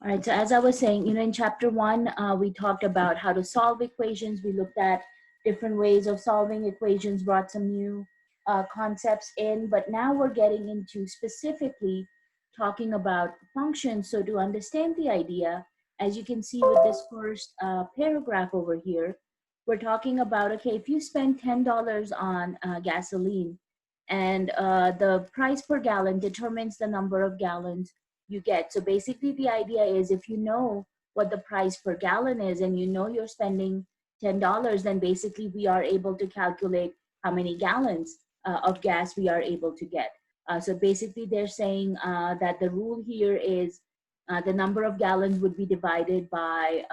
All right, so as I was saying, in chapter one, we talked about how to solve equations. We looked at different ways of solving equations, brought some new concepts in, but now we're getting into specifically talking about functions. So to understand the idea, as you can see with this first paragraph over here, we're talking about, okay, if you spend $10 on gasoline and the price per gallon determines the number of gallons you get. So basically the idea is if you know what the price per gallon is and you know you're spending $10, then basically we are able to calculate how many gallons of gas we are able to get. So basically they're saying that the rule here is the number of gallons would be divided by,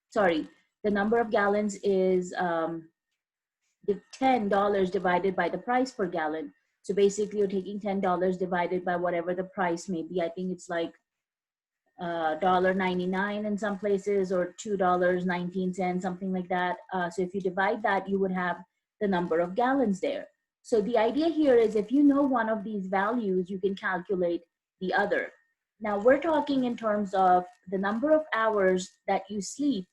sorry, the number of gallons is $10 divided by the price per gallon. So basically you're taking $10 divided by whatever the price may be. I think it's like $1.99 in some places or $2.19, something like that. So if you divide that, you would have the number of gallons there. So the idea here is if you know one of these values, you can calculate the other. Now we're talking in terms of the number of hours that you sleep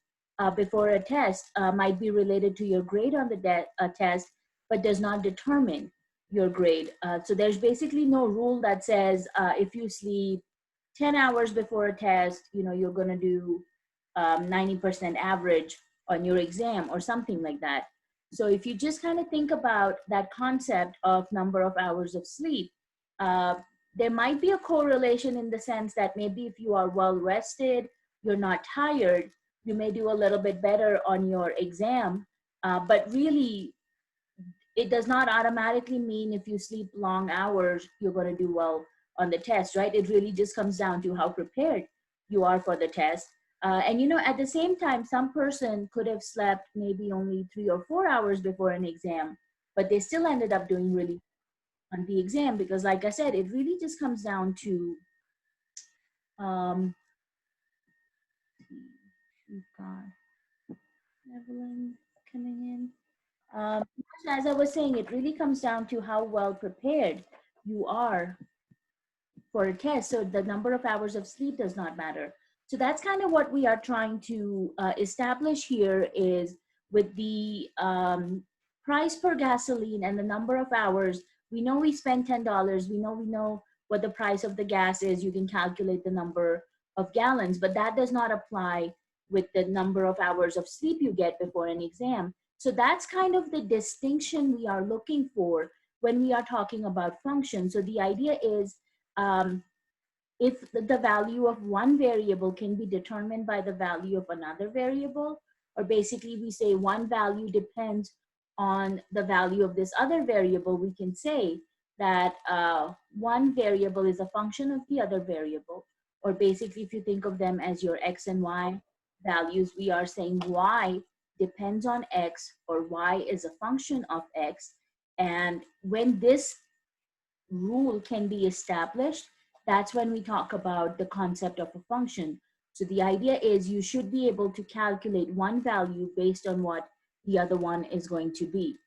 before a test might be related to your grade on the test, but does not determine your grade. So there's basically no rule that says if you sleep 10 hours before a test, you're going to do 90% average on your exam or something like that. So if you just kind of think about that concept of number of hours of sleep, uh, there might be a correlation in the sense that maybe if you are well rested, you're not tired, you may do a little bit better on your exam. But really, it does not automatically mean if you sleep long hours, you're going to do well on the test, right? It really just comes down to how prepared you are for the test. And at the same time, some person could have slept maybe only 3 or 4 hours before an exam, but they still ended up doing really on the exam because, like I said, it really just comes down to um, we've got Evelyn coming in. As I was saying, it really comes down to how well prepared you are for a test. So the number of hours of sleep does not matter. So that's kind of what we are trying to establish here is with the price per gasoline and the number of hours. We know we spend $10. We know what the price of the gas is. You can calculate the number of gallons, but that does not apply with the number of hours of sleep you get before an exam. So that's kind of the distinction we are looking for when we are talking about function. So the idea is um, if the value of one variable can be determined by the value of another variable, or basically we say one value depends on the value of this other variable, we can say that one variable is a function of the other variable. Or basically, if you think of them as your x and y values, we are saying y depends on x or y is a function of x. And when this rule can be established, that's when we talk about the concept of a function. So the idea is you should be able to calculate one value based on what the other one is going to be.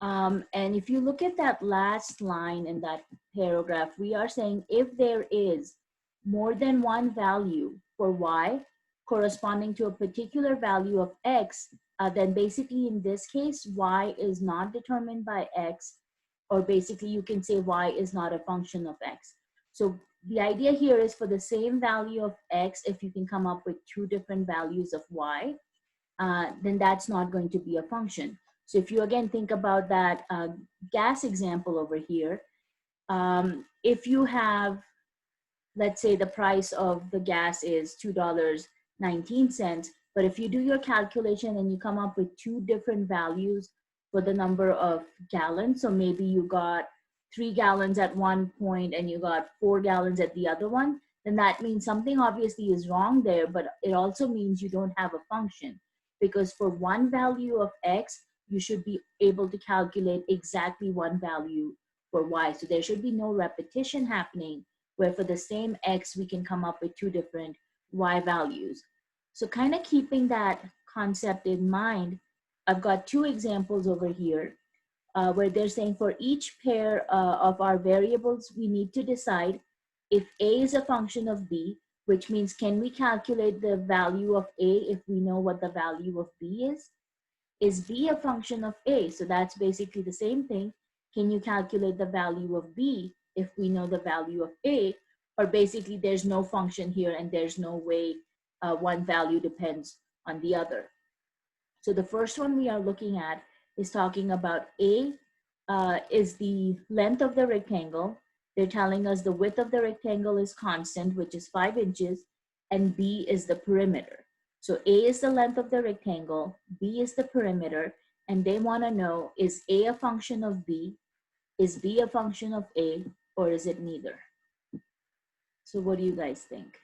And if you look at that last line in that paragraph, we are saying if there is more than one value for y corresponding to a particular value of x, then basically in this case, y is not determined by x, or basically you can say y is not a function of x. So the idea here is for the same value of x, if you can come up with two different values of y, then that's not going to be a function. So if you again think about that gas example over here, if you have, let's say the price of the gas is $2.19, but if you do your calculation and you come up with two different values for the number of gallons, so maybe you got 3 gallons at one point and you got 4 gallons at the other one, then that means something obviously is wrong there, but it also means you don't have a function, because for one value of x, you should be able to calculate exactly one value for y. So there should be no repetition happening where for the same x, we can come up with two different y values. So kind of keeping that concept in mind, I've got two examples over here where they're saying for each pair of our variables, we need to decide if A is a function of B, which means can we calculate the value of A if we know what the value of B is? Is B a function of A? So that's basically the same thing. Can you calculate the value of B if we know the value of A? Or basically there's no function here and there's no way one value depends on the other. So the first one we are looking at is talking about A is the length of the rectangle. They're telling us the width of the rectangle is constant, which is 5 inches, and B is the perimeter. So A is the length of the rectangle, B is the perimeter, and they want to know, is A a function of B, is B a function of A, or is it neither? So what do you guys think?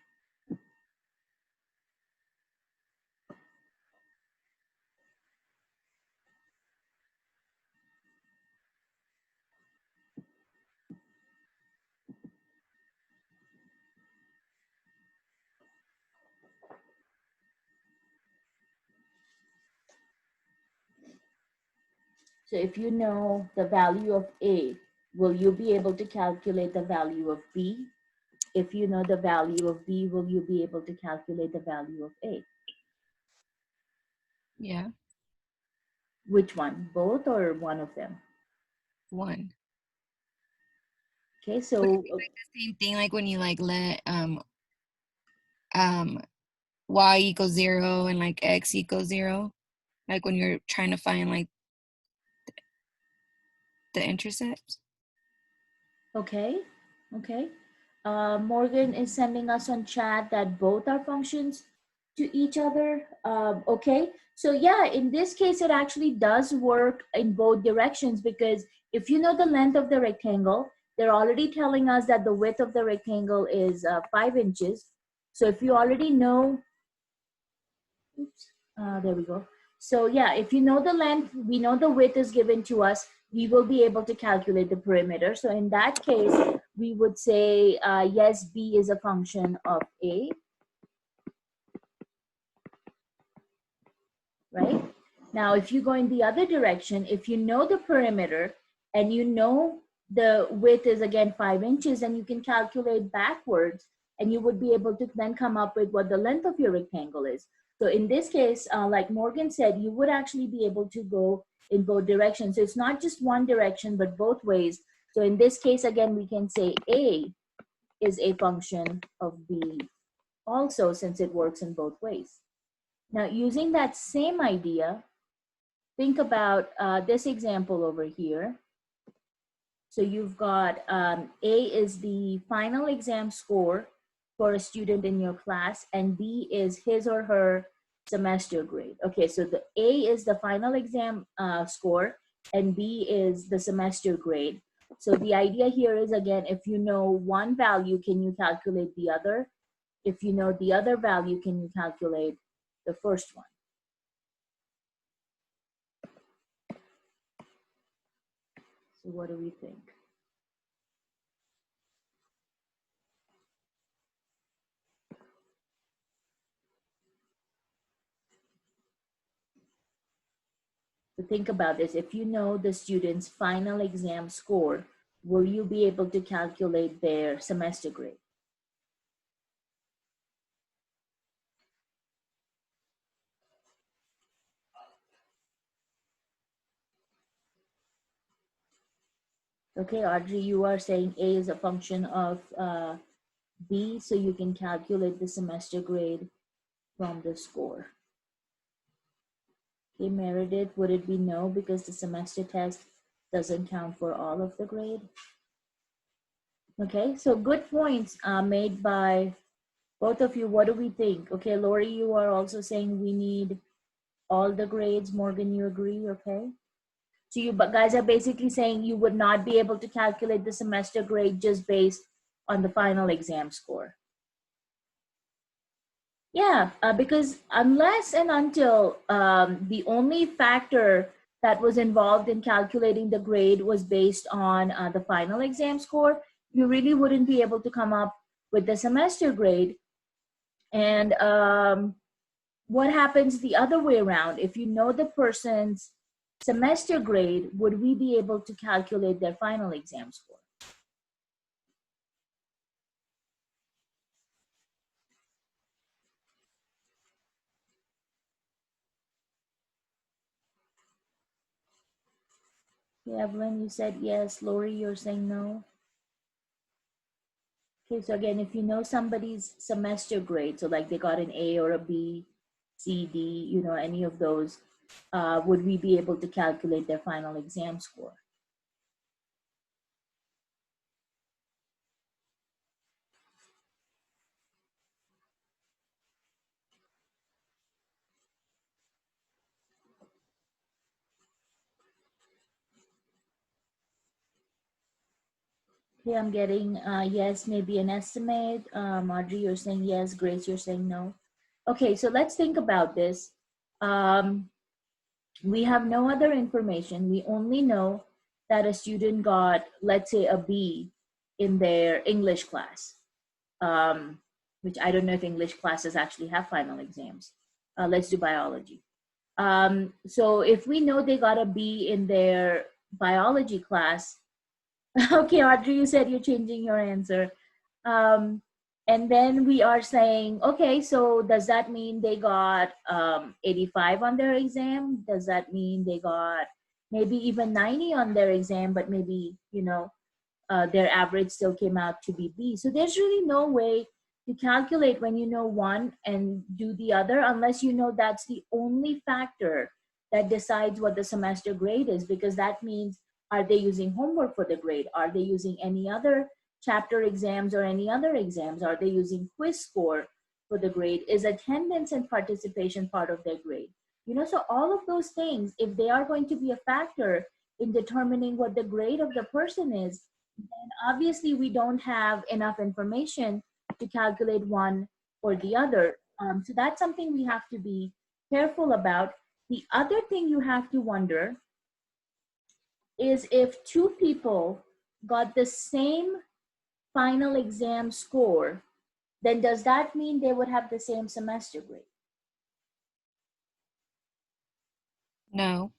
So if you know the value of A, will you be able to calculate the value of B? If you know the value of B, will you be able to calculate the value of A? Yeah. Which one? Both or one of them? One. Okay, Would so it be like the same thing like when you like let y equals 0 and like x equals 0? Like when you're trying to find like the intercepts? okay, okay. Morgan is sending us on chat that both are functions to each other. Okay, so yeah, in this case, it actually does work in both directions because if you know the length of the rectangle, they're already telling us that the width of the rectangle is 5 inches. So if you already know, oops, there we go. So yeah, if you know the length, we know the width is given to us, we will be able to calculate the perimeter. So in that case, we would say, yes, B is a function of A, right? Now, if you go in the other direction, if you know the perimeter and you know the width is again 5 inches, and you can calculate backwards and you would be able to then come up with what the length of your rectangle is. So in this case, like Morgan said, you would actually be able to go in both directions. So it's not just one direction, but both ways. So in this case, again, we can say A is a function of B also, since it works in both ways. Now, using that same idea, think about this example over here. So you've got A is the final exam score for a student in your class, and B is his or her semester grade. Okay, so the A is the final exam score, and B is the semester grade. So the idea here is, again, if you know one value, can you calculate the other? If you know the other value, can you calculate the first one? So what do we think? So think about this. If you know the student's final exam score, will you be able to calculate their semester grade? Okay, Audrey, you are saying A is a function of B, so you can calculate the semester grade from the score. Okay, Meredith, would it be no because the semester test doesn't count for all of the grade? Okay, so good points made by both of you. What do we think? Okay, Lori, you are also saying we need all the grades. Morgan, you agree? Okay. So you guys are basically saying you would not be able to calculate the semester grade just based on the final exam score. Yeah, because unless and until the only factor that was involved in calculating the grade was based on the final exam score, you really wouldn't be able to come up with the semester grade. And what happens the other way around? If you know the person's semester grade, would we be able to calculate their final exam score? Okay, Evelyn, you said yes. Lori, you're saying no. Okay, so again, if you know somebody's semester grade, so like they got an A or a B, C, D, you know, any of those, would we be able to calculate their final exam score? Okay, I'm getting yes, maybe an estimate. Audrey, you're saying yes. Grace, you're saying no. Okay, so let's think about this. We have no other information. We only know that a student got, let's say, a B in their English class, which I don't know if English classes actually have final exams. Let's do biology. So if we know they got a B in their biology class, okay, Audrey, you said you're changing your answer. Um, and then we are saying, okay, so does that mean they got 85 on their exam? Does that mean they got maybe even 90 on their exam, but maybe, you know, their average still came out to be B? So there's really no way to calculate when you know one and do the other, unless you know that's the only factor that decides what the semester grade is, because that means, are they using homework for the grade? Are they using any other chapter exams or any other exams? Are they using quiz score for the grade? Is attendance and participation part of their grade? You know, so all of those things, if they are going to be a factor in determining what the grade of the person is, then obviously we don't have enough information to calculate one or the other. So that's something we have to be careful about. The other thing you have to wonder is if two people got the same final exam score, then does that mean they would have the same semester grade? No.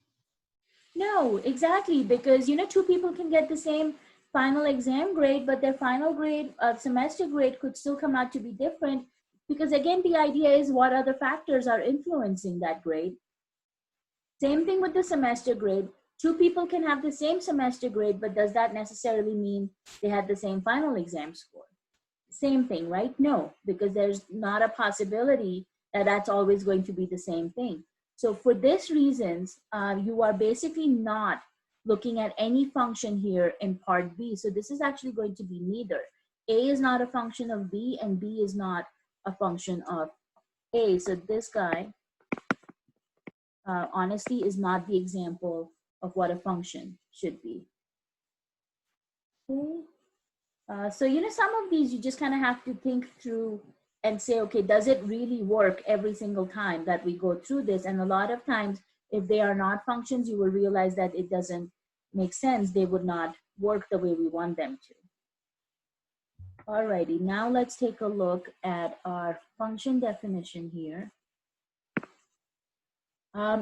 No, exactly, because you know, two people can get the same final exam grade, but their final grade, semester grade, could still come out to be different, because again, the idea is what other factors are influencing that grade. Same thing with the semester grade. Two people can have the same semester grade, but does that necessarily mean they had the same final exam score? Same thing, right? No, because there's not a possibility that that's always going to be the same thing. So for these reasons, you are basically not looking at any function here in part B. So this is actually going to be neither. A is not a function of B and B is not a function of A. So this guy, honestly, is not the example of what a function should be. Okay. So, you know, some of these you just kind of have to think through and say, okay, does it really work every single time that we go through this? And a lot of times, if they are not functions, you will realize that it doesn't make sense. They would not work the way we want them to. Alrighty, now let's take a look at our function definition here.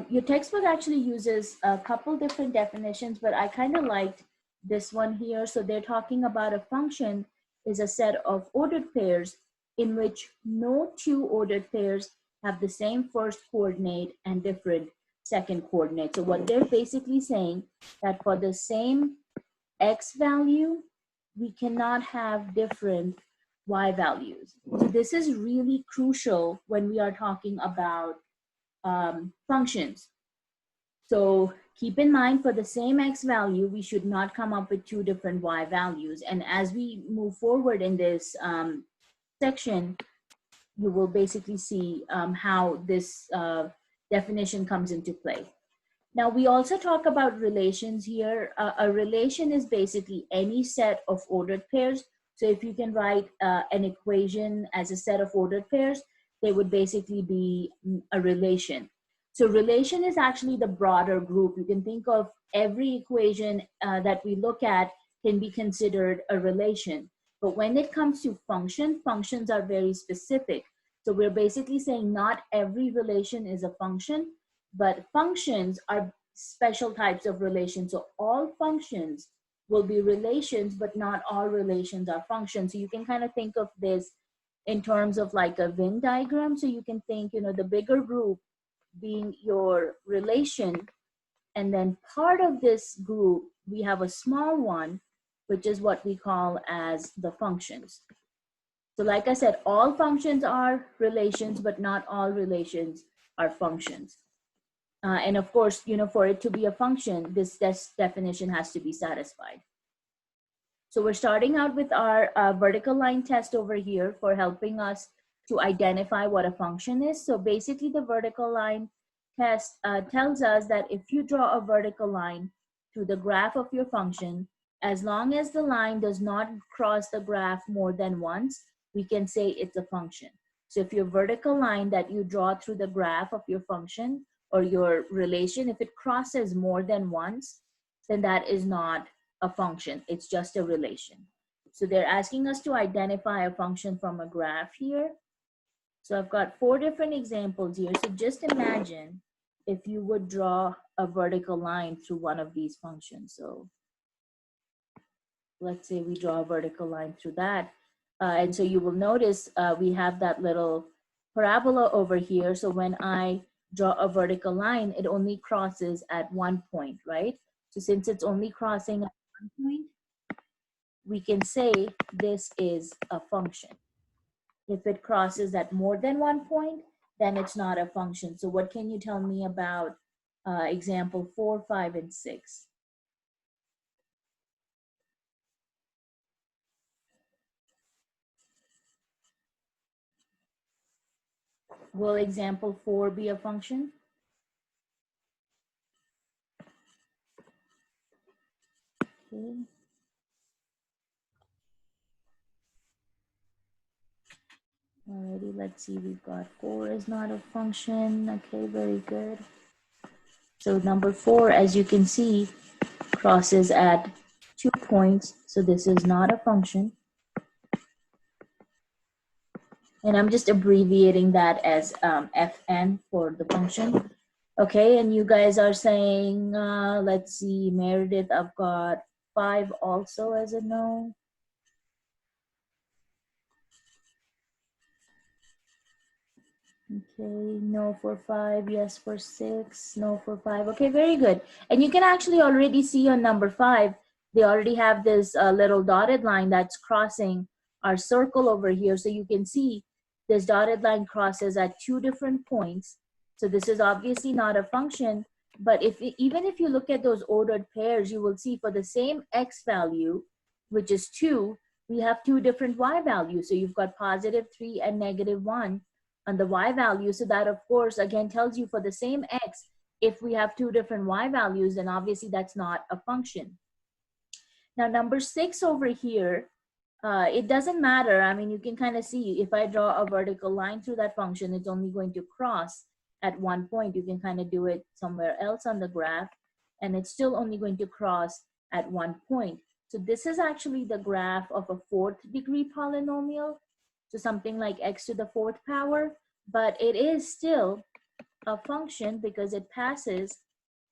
Your textbook actually uses a couple different definitions, but I kind of liked this one here. So they're talking about a function is a set of ordered pairs in which no two ordered pairs have the same first coordinate and different second coordinate. So what they're basically saying that for the same x value, we cannot have different y values. So this is really crucial when we are talking about functions. So keep in mind, for the same x value, we should not come up with two different y values. And as we move forward in this section, you will basically see how this definition comes into play. Now, we also talk about relations here. A relation is basically any set of ordered pairs. So if you can write an equation as a set of ordered pairs, they would basically be a relation. So relation is actually the broader group. You can think of every equation that we look at can be considered a relation. But when it comes to functions are very specific. So we're basically saying not every relation is a function, but functions are special types of relations. So all functions will be relations, but not all relations are functions. So you can kind of think of this in terms of like a Venn diagram. So you can think, you know, the bigger group being your relation, And then part of this group, we have a small one, which is what we call as the functions. So like I said, all functions are relations, but not all relations are functions. And of course, for it to be a function, this definition has to be satisfied. So we're starting out with our vertical line test over here for helping us to identify what a function is. So basically the vertical line test tells us that if you draw a vertical line through the graph of your function, as long as the line does not cross the graph more than once, we can say it's a function. So if your vertical line that you draw through the graph of your function or your relation, if it crosses more than once, then that is not a function, it's just a relation. So they're asking us to identify a function from a graph here. So I've got 4 different examples here. So just imagine if you would draw a vertical line through one of these functions. So let's say we draw a vertical line through that. And so you will notice we have that little parabola over here. So when I draw a vertical line, it only crosses at one point, right? So since it's only crossing at one point, we can say this is a function. If it crosses at more than one point, then it's not a function. So what can you tell me about example 4, 5, and 6? Will example 4 be a function? Okay. Alrighty, let's see, we've got 4 is not a function. Okay, very good. So number 4, as you can see, crosses at 2 points. So this is not a function. And I'm just abbreviating that as fn for the function. Okay, and you guys are saying, let's see, Meredith, I've got 5 also as a no. Okay, no for 5, yes for 6, no for 5. Okay, very good. And you can actually already see on number 5, they already have this little dotted line that's crossing our circle over here. So you can see this dotted line crosses at 2 different points. So this is obviously not a function, but even if you look at those ordered pairs, you will see for the same x value, which is 2, we have 2 different y values. So you've got positive 3 and negative 1 on the y value. So that of course again tells you for the same x, if we have 2 different y values, then obviously that's not a function. Now number 6 over here, it doesn't matter. I mean, you can kind of see if I draw a vertical line through that function, it's only going to cross at one point. You can kind of do it somewhere else on the graph, and it's still only going to cross at one point. So this is actually the graph of a 4th degree polynomial. So something like x to the 4th power, but it is still a function because it passes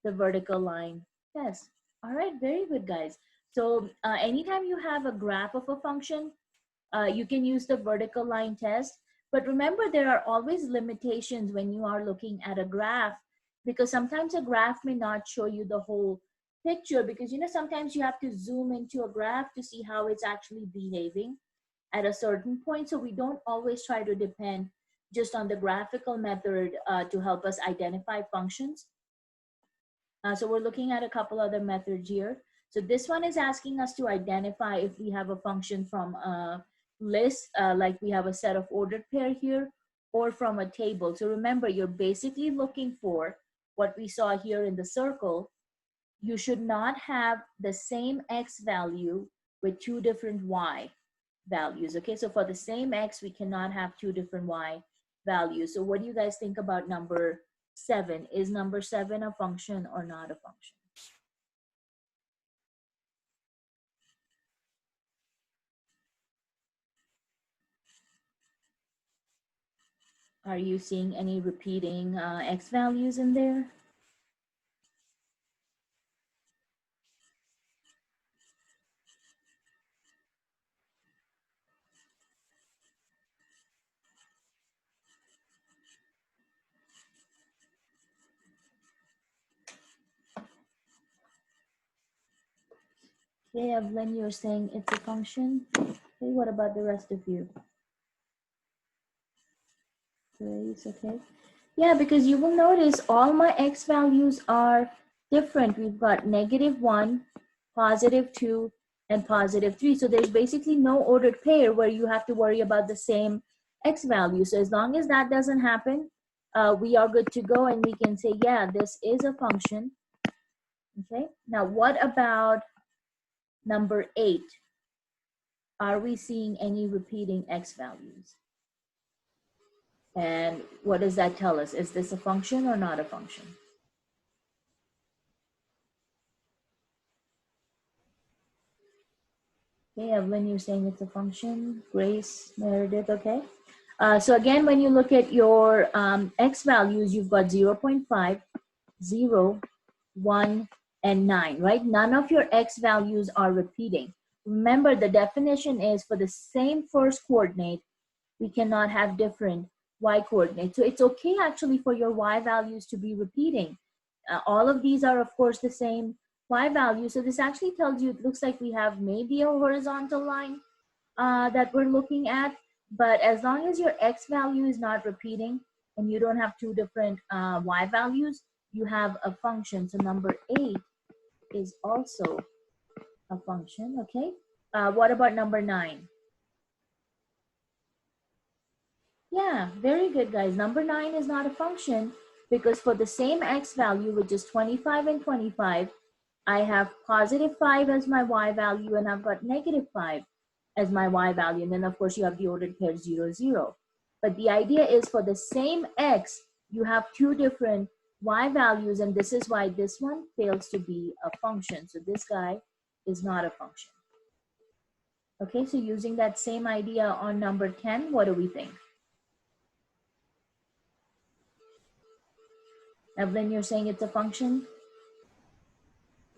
the vertical line test. All right, very good, guys. So anytime you have a graph of a function, you can use the vertical line test. But remember, there are always limitations when you are looking at a graph, because sometimes a graph may not show you the whole picture, because sometimes you have to zoom into a graph to see how it's actually behaving at a certain point. So we don't always try to depend just on the graphical method to help us identify functions. So we're looking at a couple other methods here. So this one is asking us to identify if we have a function from a list, like we have a set of ordered pair here, or from a table. So remember, you're basically looking for what we saw here in the circle. You should not have the same x value with 2 different y values. Okay, so for the same x, we cannot have 2 different y values. So what do you guys think about number 7? Is number 7 a function or not a function? Are you seeing any repeating x values in there? Okay, Evelyn, you're saying it's a function. Okay, what about the rest of you? Grace, okay. Yeah, because you will notice all my x values are different. We've got -1, +2, and +3. So there's basically no ordered pair where you have to worry about the same x value. So as long as that doesn't happen, we are good to go and we can say, yeah, this is a function. Okay, now what about number 8? Are we seeing any repeating x values? And what does that tell us? Is this a function or not a function? Okay, Evelyn, you're saying it's a function. Grace, Meredith, okay. So again, when you look at your x values, you've got 0 0.5, 0, 1, and 9, right? None of your x values are repeating. Remember, the definition is for the same first coordinate, we cannot have different y coordinates. So it's okay actually for your y values to be repeating. All of these are of course the same y value. So this actually tells you it looks like we have maybe a horizontal line that we're looking at, but as long as your x value is not repeating and you don't have two different y values, you have a function. So number 8 is also a function, okay? What about number 9? Yeah, very good, guys. Number 9 is not a function because for the same x value, which is 25 and 25, I have +5 as my y value and I've got -5 as my y value. And then, of course, you have the ordered pair 0, 0. But the idea is for the same x, you have two different y values, and this is why this one fails to be a function. So this guy is not a function. Okay, so using that same idea on number 10, what do we think? Evelyn, you're saying it's a function?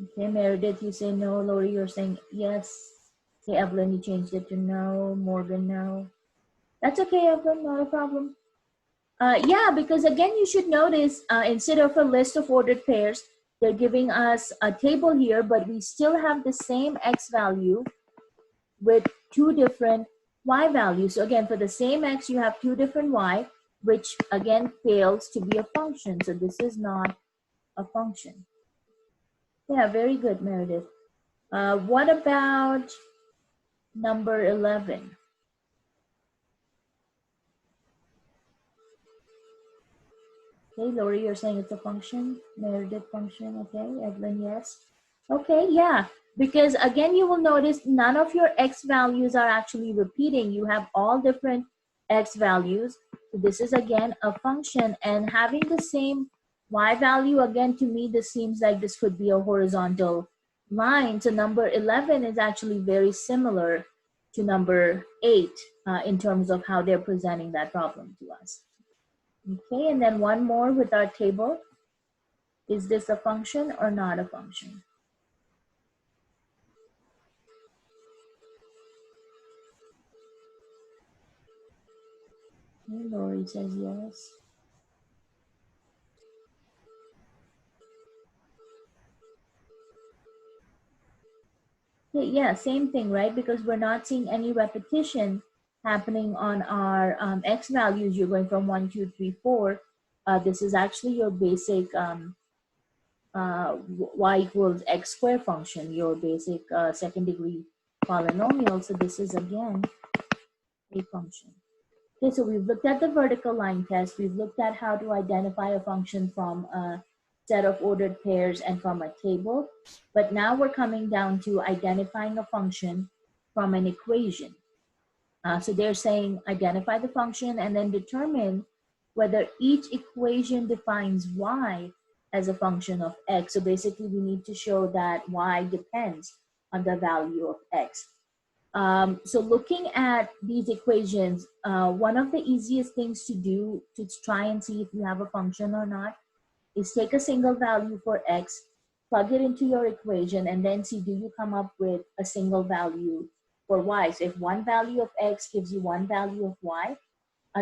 Okay, Meredith, you say no. Lori, you're saying yes. Okay, Evelyn, you changed it to no. Morgan, no. That's okay, Evelyn, not a problem. Yeah, because again, you should notice instead of a list of ordered pairs, they're giving us a table here, but we still have the same x value with two different y values. So again, for the same x, you have two different y, which again fails to be a function. So this is not a function. Yeah, very good, Meredith. What about number 11? Okay, Lori, you're saying it's a function. Meredith, function. Okay, Evelyn, yes. Okay, yeah. Because again, you will notice none of your x values are actually repeating. You have all different x values. So this is again a function, and having the same y value, again, to me, this seems like this could be a horizontal line. So number 11 is actually very similar to number 8 in terms of how they're presenting that problem to us. Okay, and then one more with our table. Is this a function or not a function? Okay, Lori says yes. Okay, yeah, same thing, right? Because we're not seeing any repetition happening on our x values. You're going from 1, 2, 3, 4. This is actually your basic y equals x squared function, your basic second degree polynomial. So this is again a function. Okay, so we've looked at the vertical line test. We've looked at how to identify a function from a set of ordered pairs and from a table. But now we're coming down to identifying a function from an equation. So they're saying identify the function and then determine whether each equation defines y as a function of x. So basically we need to show that y depends on the value of x. So looking at these equations, one of the easiest things to do to try and see if you have a function or not is take a single value for x, plug it into your equation, and then see do you come up with a single value for y. So if one value of x gives you one value of y,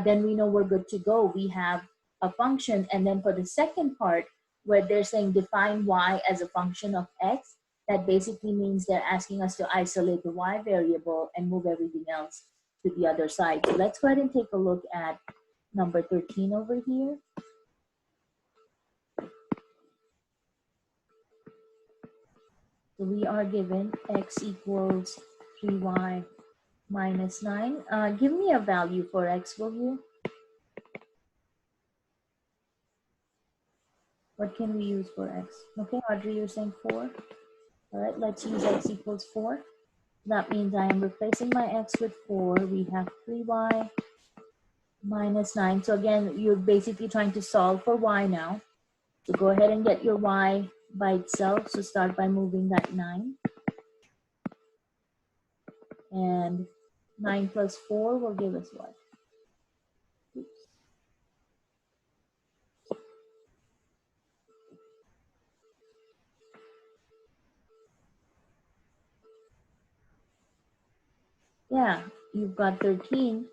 then we know we're good to go. We have a function. And then for the second part, where they're saying define y as a function of x, that basically means they're asking us to isolate the y variable and move everything else to the other side. So let's go ahead and take a look at number 13 over here. So we are given x equals 3y minus 9. Give me a value for x, will you? What can we use for x? Okay, Audrey, you're saying 4. All right, let's use x equals 4. That means I am replacing my x with 4. We have 3y minus 9. So again, you're basically trying to solve for y now. So go ahead and get your y by itself. So start by moving that 9. And 9 plus 4 will give us what? Oops. Yeah, you've got 13.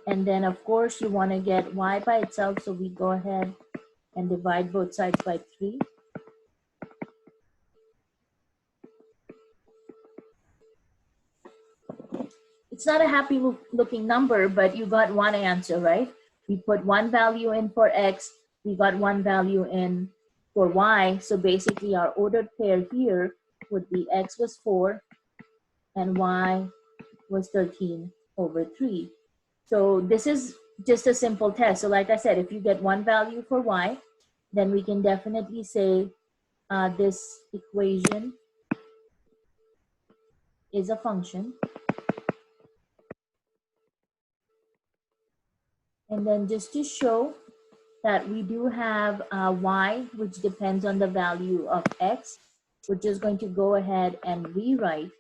And then, of course, you want to get y by itself. So we go ahead and divide both sides by 3. It's not a happy looking number, but you got one answer, right? We put one value in for x, we got one value in for y. So basically our ordered pair here would be x was 4 and y was 13 over 3. So this is just a simple test. So like I said, if you get one value for y, then we can definitely say this equation is a function. And then just to show that we do have y, which depends on the value of x, we're just going to go ahead and rewrite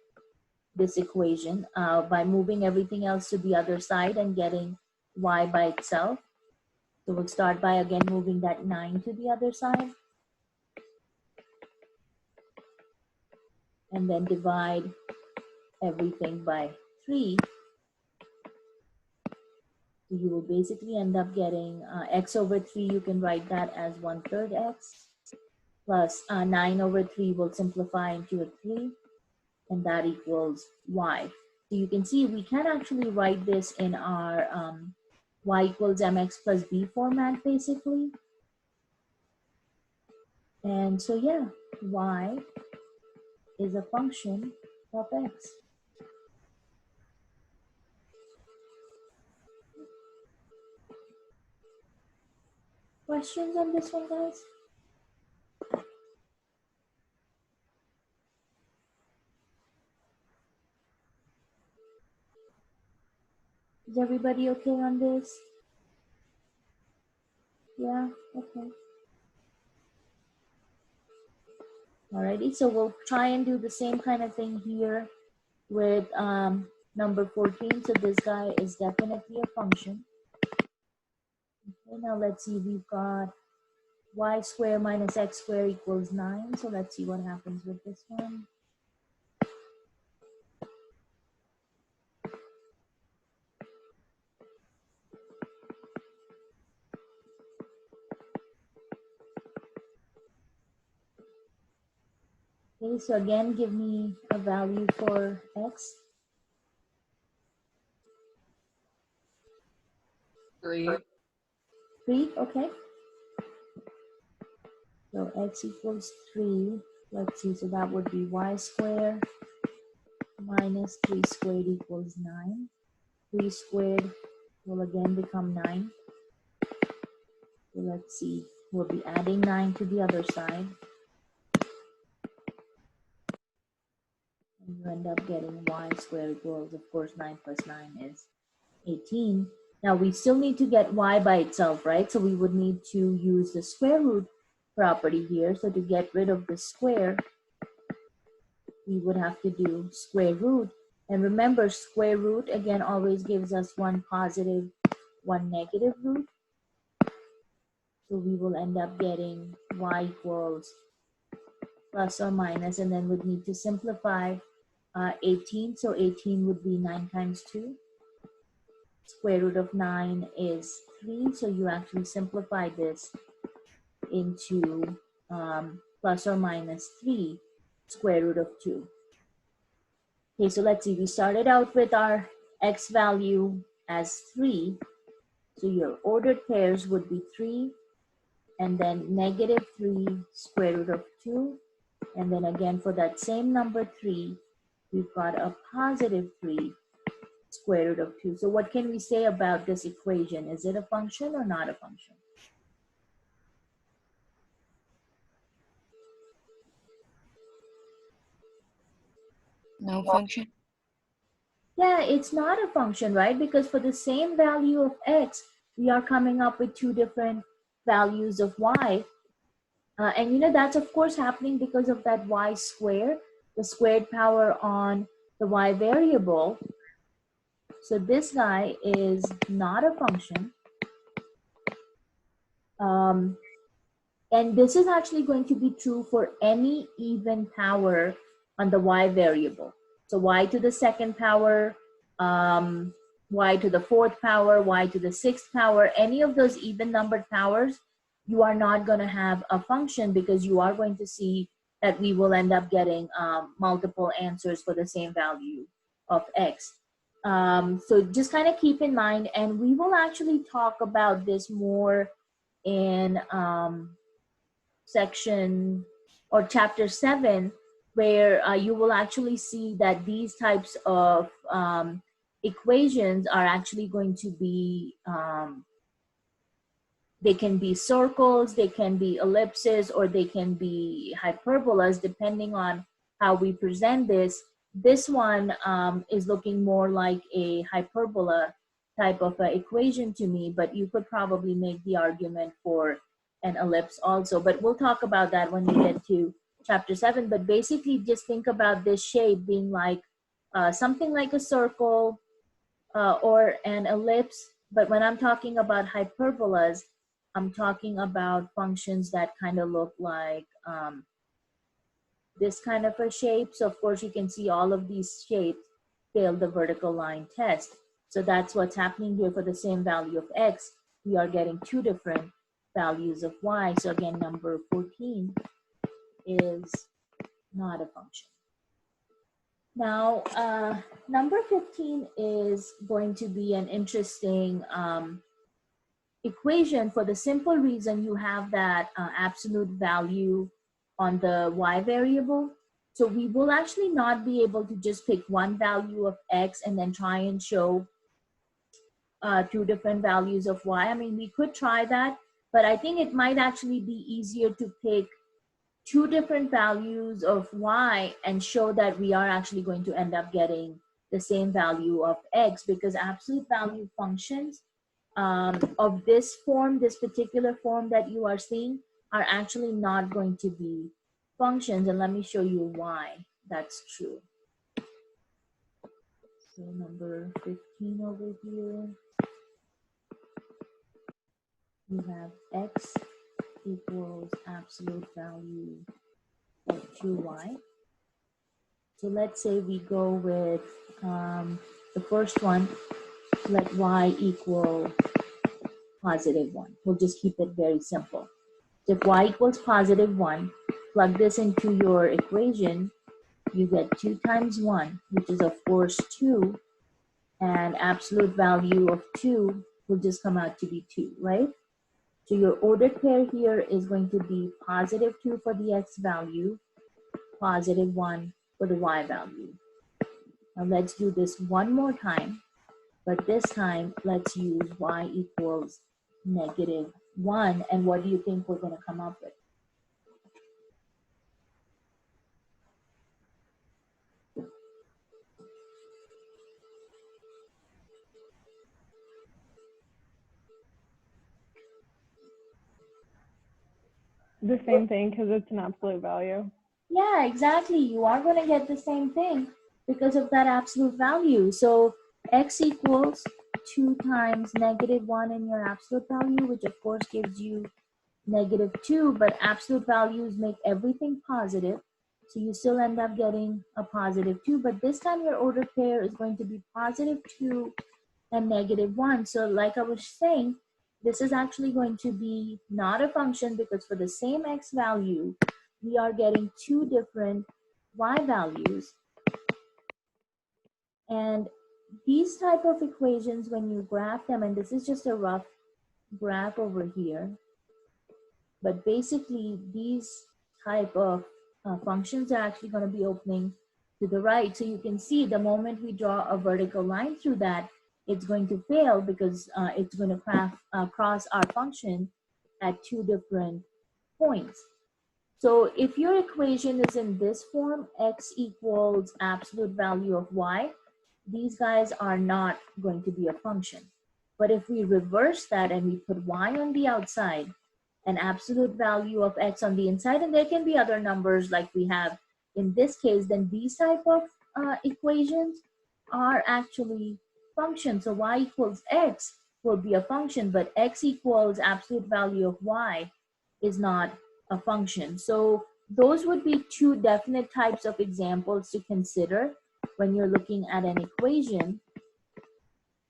this equation by moving everything else to the other side and getting y by itself. So we'll start by again moving that 9 to the other side. And then divide everything by 3. So you will basically end up getting x over 3. You can write that as 1/3 x plus 9 over 3 will simplify into a 3, and that equals y. So you can see we can actually write this in our y equals mx plus b format basically. And so yeah, y is a function of x. Questions on this one, guys? Is everybody okay on this? Yeah, okay. Alrighty, so we'll try and do the same kind of thing here with number 14. So this guy is definitely a function. Okay, now let's see, we've got y squared minus x squared equals 9. So let's see what happens with this one. Okay, so again, give me a value for x. 3. 3, okay. So x equals 3. Let's see, so that would be y squared minus 3 squared equals 9. 3 squared will again become 9. So let's see, we'll be adding 9 to the other side. And you end up getting y squared equals, of course, 9 plus 9 is 18. Now we still need to get y by itself, right? So we would need to use the square root property here. So to get rid of the square, we would have to do square root. And remember, square root again always gives us one positive, one negative root. So we will end up getting y equals plus or minus, and then we'd need to simplify 18. So 18 would be 9 times 2. Square root of 9 is 3. So you actually simplify this into plus or minus 3. square root of 2. Okay, so let's see. We started out with our x value as 3. So your ordered pairs would be 3, and then negative 3 square root of 2. And then again for that same number 3, we've got a positive 3 square root of 2. So what can we say about this equation? Is it a function or not a function? No function. Yeah, it's not a function, right? Because for the same value of x, we are coming up with two different values of y. And you know, that's of course happening because of that y square, the squared power on the y variable. So this guy is not a function. And this is actually going to be true for any even power on the y variable. So y to the second power, y to the fourth power, y to the sixth power, any of those even numbered powers, you are not going to have a function because you are going to see that we will end up getting multiple answers for the same value of x. So just kind of keep in mind, and we will actually talk about this more in section or chapter 7, where you will actually see that these types of equations are actually going to be, they can be circles, they can be ellipses, or they can be hyperbolas, depending on how we present this. This one is looking more like a hyperbola type of equation to me, but you could probably make the argument for an ellipse also. But we'll talk about that when we get to chapter 7. But basically, just think about this shape being like something like a circle or an ellipse. But when I'm talking about hyperbolas, I'm talking about functions that kind of look like this kind of a shape. So of course you can see all of these shapes fail the vertical line test. So that's what's happening here for the same value of x. We are getting two different values of y. So again, number 14 is not a function. Now, number 15 is going to be an interesting equation for the simple reason you have that absolute value on the y variable. So we will actually not be able to just pick one value of x and then try and show two different values of y. I mean, we could try that, but I think it might actually be easier to pick two different values of y and show that we are actually going to end up getting the same value of x, because absolute value functions of this form, this particular form that you are seeing, are actually not going to be functions. And let me show you why that's true. So number 15 over here, you have x equals absolute value of 2y. So let's say we go with the first one, let y equal positive 1. We'll just keep it very simple. So if y equals positive 1, plug this into your equation, you get 2 times 1, which is of course 2, and absolute value of 2 will just come out to be 2, right? So your ordered pair here is going to be positive 2 for the x value, positive 1 for the y value. Now let's do this one more time, but this time let's use y equals negative 1. And what do you think we're going to come up with? The same thing, because it's an absolute value. Yeah, exactly. You are going to get the same thing because of that absolute value. So x equals 2 times negative 1 in your absolute value, which of course gives you negative 2, but absolute values make everything positive. So you still end up getting a positive 2, but this time your ordered pair is going to be positive 2 and negative 1. So like I was saying, this is actually going to be not a function, because for the same x value, we are getting two different y values. And these type of equations, when you graph them, and this is just a rough graph over here, but basically these type of functions are actually going to be opening to the right. So you can see the moment we draw a vertical line through that, it's going to fail because it's going to cross our function at two different points. So if your equation is in this form, x equals absolute value of y, these guys are not going to be a function. But if we reverse that and we put y on the outside, an absolute value of x on the inside, and there can be other numbers like we have in this case, then these type of equations are actually functions. So y equals x will be a function, but x equals absolute value of y is not a function. So those would be two definite types of examples to consider when you're looking at an equation.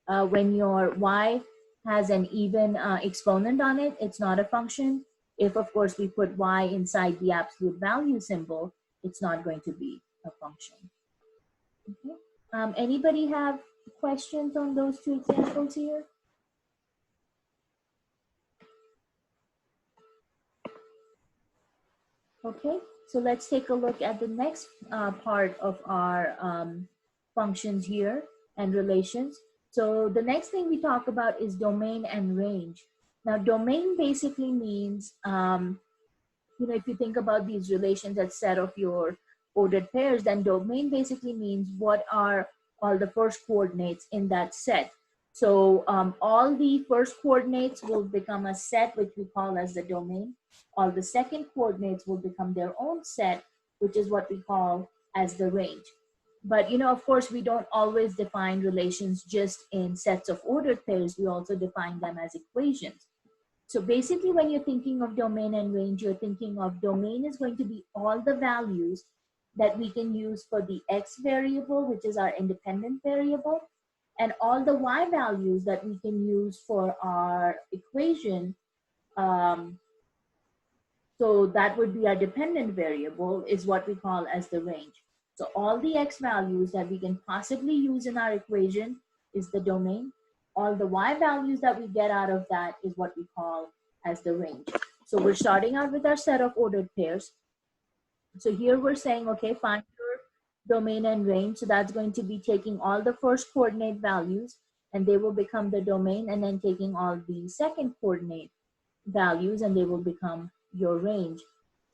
When your y has an even exponent on it, it's not a function. If, of course, we put y inside the absolute value symbol, it's not going to be a function. Okay. Anybody have questions on those two examples here? Okay, so let's take a look at the next part of our functions here and relations. So the next thing we talk about is domain and range. Now, domain basically means, if you think about these relations as set of your ordered pairs, then domain basically means what are all the first coordinates in that set. So all the first coordinates will become a set, which we call as the domain. All the second coordinates will become their own set, which is what we call as the range. But, of course, we don't always define relations just in sets of ordered pairs. We also define them as equations. So basically, when you're thinking of domain and range, you're thinking of domain is going to be all the values that we can use for the x variable, which is our independent variable, and all the y values that we can use for our equation. So that would be our dependent variable, is what we call as the range. So all the x values that we can possibly use in our equation is the domain. All the y values that we get out of that is what we call as the range. So we're starting out with our set of ordered pairs. So here we're saying, okay, find your domain and range. So that's going to be taking all the first coordinate values, and they will become the domain, and then taking all the second coordinate values, and they will become your range.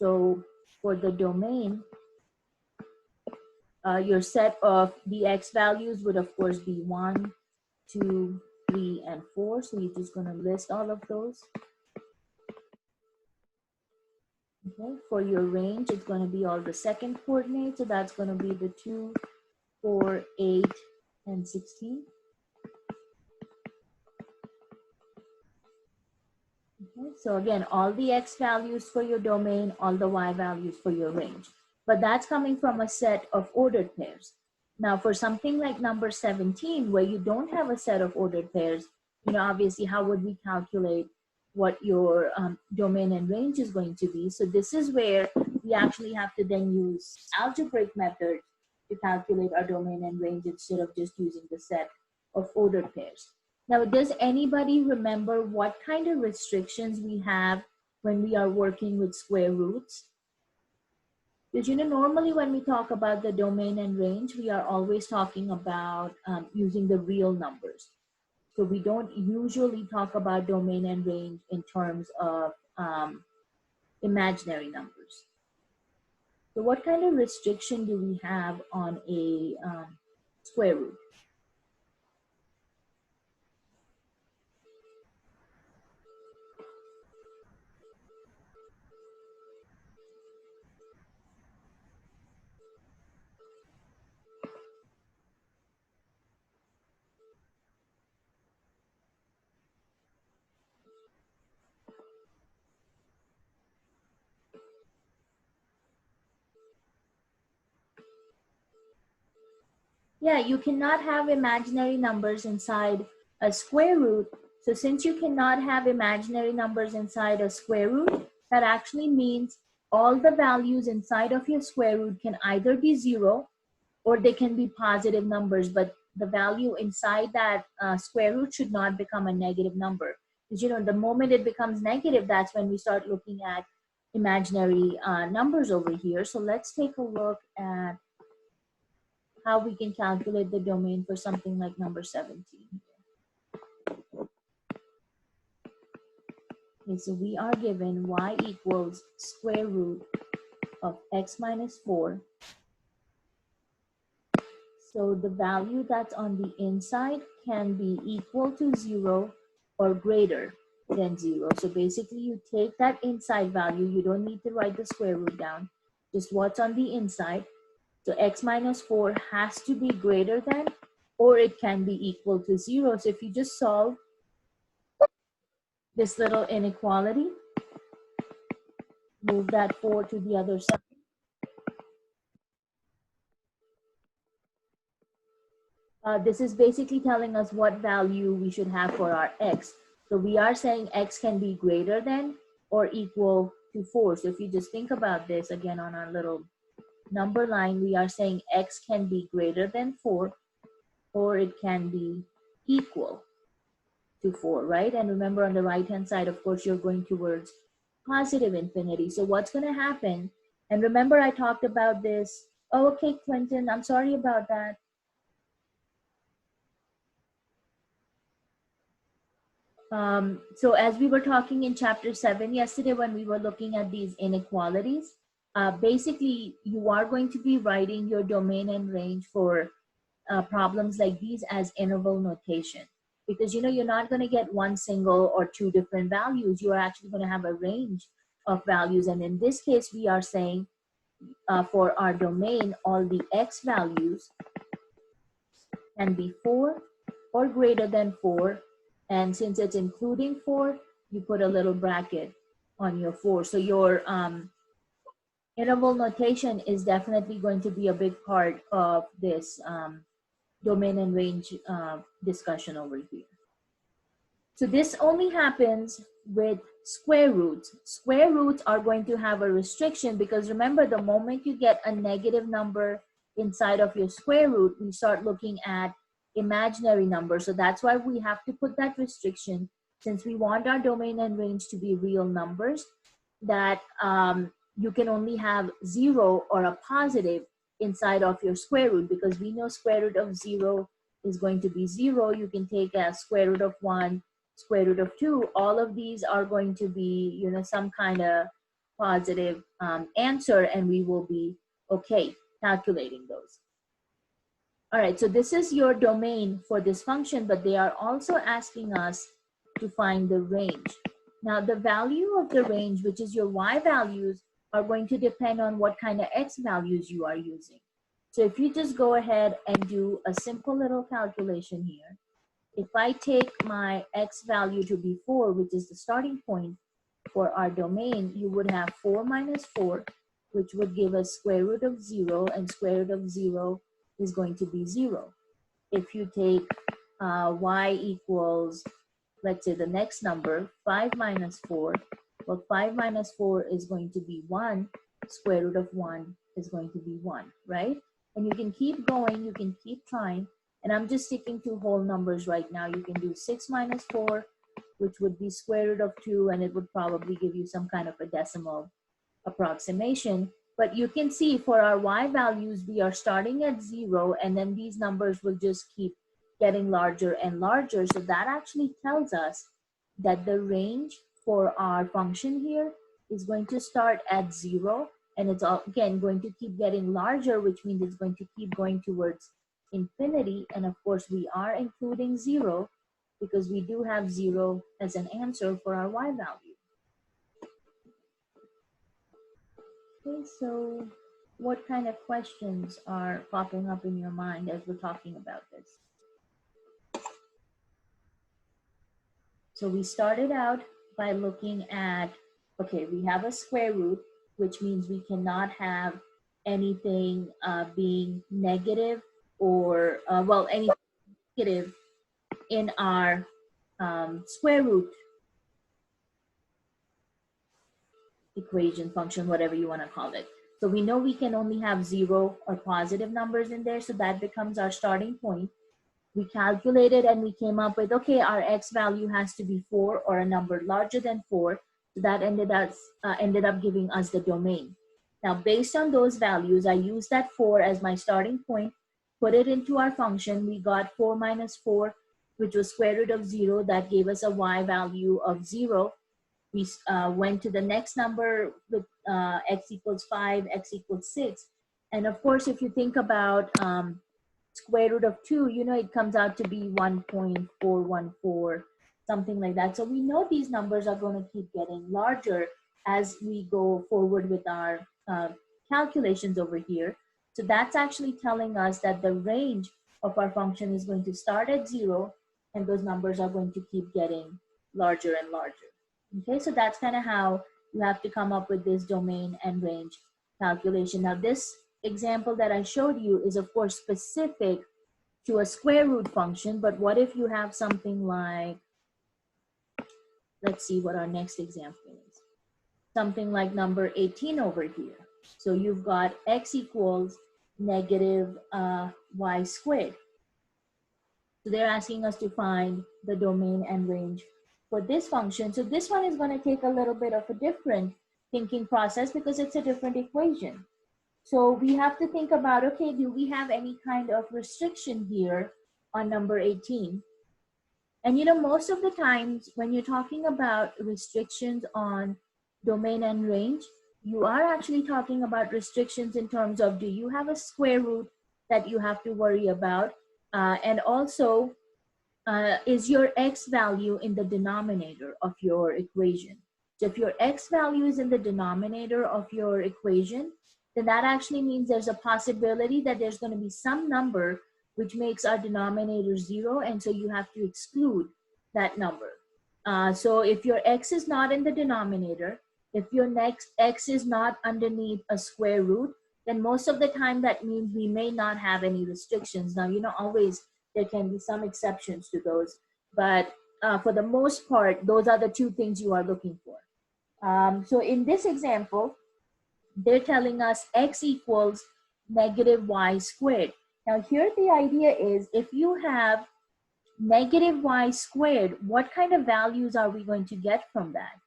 So for the domain, your set of the x values would of course be 1, 2, 3, and 4. So you're just going to list all of those. Okay, for your range, it's going to be all the second coordinates. So that's going to be the 2, 4, 8, and 16. Okay, so again, all the x values for your domain, all the y values for your range. But that's coming from a set of ordered pairs. Now, for something like number 17, where you don't have a set of ordered pairs, obviously, how would we calculate what your domain and range is going to be? So this is where we actually have to then use algebraic methods to calculate our domain and range instead of just using the set of ordered pairs. Now, does anybody remember what kind of restrictions we have when we are working with square roots? Because, normally when we talk about the domain and range, we are always talking about using the real numbers. So we don't usually talk about domain and range in terms of imaginary numbers. So what kind of restriction do we have on a square root? Yeah, you cannot have imaginary numbers inside a square root. So since you cannot have imaginary numbers inside a square root, that actually means all the values inside of your square root can either be 0 or they can be positive numbers, but the value inside that square root should not become a negative number. Because, you know, the moment it becomes negative, that's when we start looking at imaginary numbers over here. So let's take a look at how we can calculate the domain for something like number 17. Okay, so we are given y equals square root of x minus 4. So the value that's on the inside can be equal to 0 or greater than 0. So basically you take that inside value, you don't need to write the square root down, just what's on the inside. So x minus 4 has to be greater than, or it can be equal to 0. So if you just solve this little inequality, move that 4 to the other side. This is basically telling us what value we should have for our x. So we are saying x can be greater than or equal to 4. So if you just think about this again on our little number line, we are saying x can be greater than 4 or it can be equal to 4, right? And remember on the right hand side, of course, you're going towards positive infinity. So what's going to happen? And remember I talked about this. Oh, okay, Clinton, I'm sorry about that. So as we were talking in chapter 7 yesterday when we were looking at these inequalities, basically you are going to be writing your domain and range for problems like these as interval notation. Because you know you're not going to get one single or two different values. You are actually going to have a range of values. And in this case, we are saying for our domain, all the x values can be 4 or greater than 4. And since it's including 4, you put a little bracket on your 4. So your interval notation is definitely going to be a big part of this domain and range discussion over here. So this only happens with square roots. Square roots are going to have a restriction because remember, the moment you get a negative number inside of your square root, we start looking at imaginary numbers. So that's why we have to put that restriction, since we want our domain and range to be real numbers, that you can only have 0 or a positive inside of your square root, because we know square root of 0 is going to be 0. You can take a square root of 1, square root of 2. All of these are going to be, you know, some kind of positive answer, and we will be okay calculating those. All right, so this is your domain for this function, but they are also asking us to find the range. Now, the value of the range, which is your y values, are going to depend on what kind of x values you are using. So if you just go ahead and do a simple little calculation here, if I take my x value to be 4, which is the starting point for our domain, you would have 4 minus 4, which would give us square root of 0, and square root of 0 is going to be 0. If you take y equals, let's say the next number, 5 minus 4, well, 5 minus 4 is going to be 1, square root of 1 is going to be 1, right? And you can keep going, you can keep trying, and I'm just sticking to whole numbers right now. You can do 6 minus 4, which would be square root of 2, and it would probably give you some kind of a decimal approximation. But you can see for our y values, we are starting at 0, and then these numbers will just keep getting larger and larger. So that actually tells us that the range for our function here is going to start at 0, and it's again going to keep getting larger, which means it's going to keep going towards infinity. And of course, we are including 0 because we do have 0 as an answer for our y value. Okay, so what kind of questions are popping up in your mind as we're talking about this? So we started out by looking at, okay, we have a square root, which means we cannot have anything being negative or, well, anything negative in our square root. equation, function, whatever you want to call it. So we know we can only have 0 or positive numbers in there, so that becomes our starting point. We calculated and we came up with, okay, our x value has to be 4 or a number larger than 4. So that ended up giving us the domain. Now, based on those values, I used that 4 as my starting point, put it into our function. We got 4 minus 4, which was square root of 0. That gave us a y value of 0. We went to the next number with x equals 5, x equals 6. And of course, if you think about square root of 2, you know, it comes out to be 1.414, something like that. So we know these numbers are going to keep getting larger as we go forward with our calculations over here. So that's actually telling us that the range of our function is going to start at 0, and those numbers are going to keep getting larger and larger. Okay, so that's kind of how you have to come up with this domain and range calculation. Now, this example that I showed you is, of course, specific to a square root function, but what if you have something like, let's see what our next example is. Something like number 18 over here. So you've got x equals negative y squared. So they're asking us to find the domain and range for this function. So this one is going to take a little bit of a different thinking process because it's a different equation. So we have to think about, okay, do we have any kind of restriction here on number 18? And you know, most of the times when you're talking about restrictions on domain and range, you are actually talking about restrictions in terms of, do you have a square root that you have to worry about? And also, is your x value in the denominator of your equation? So if your x value is in the denominator of your equation, then that actually means there's a possibility that there's going to be some number which makes our denominator 0, and so you have to exclude that number. So if your x is not in the denominator, if your next x is not underneath a square root, then most of the time that means we may not have any restrictions. Now, you know, always there can be some exceptions to those, but for the most part, those are the two things you are looking for. So in this example, they're telling us x equals negative y squared. Now here the idea is, if you have negative y squared, what kind of values are we going to get from that?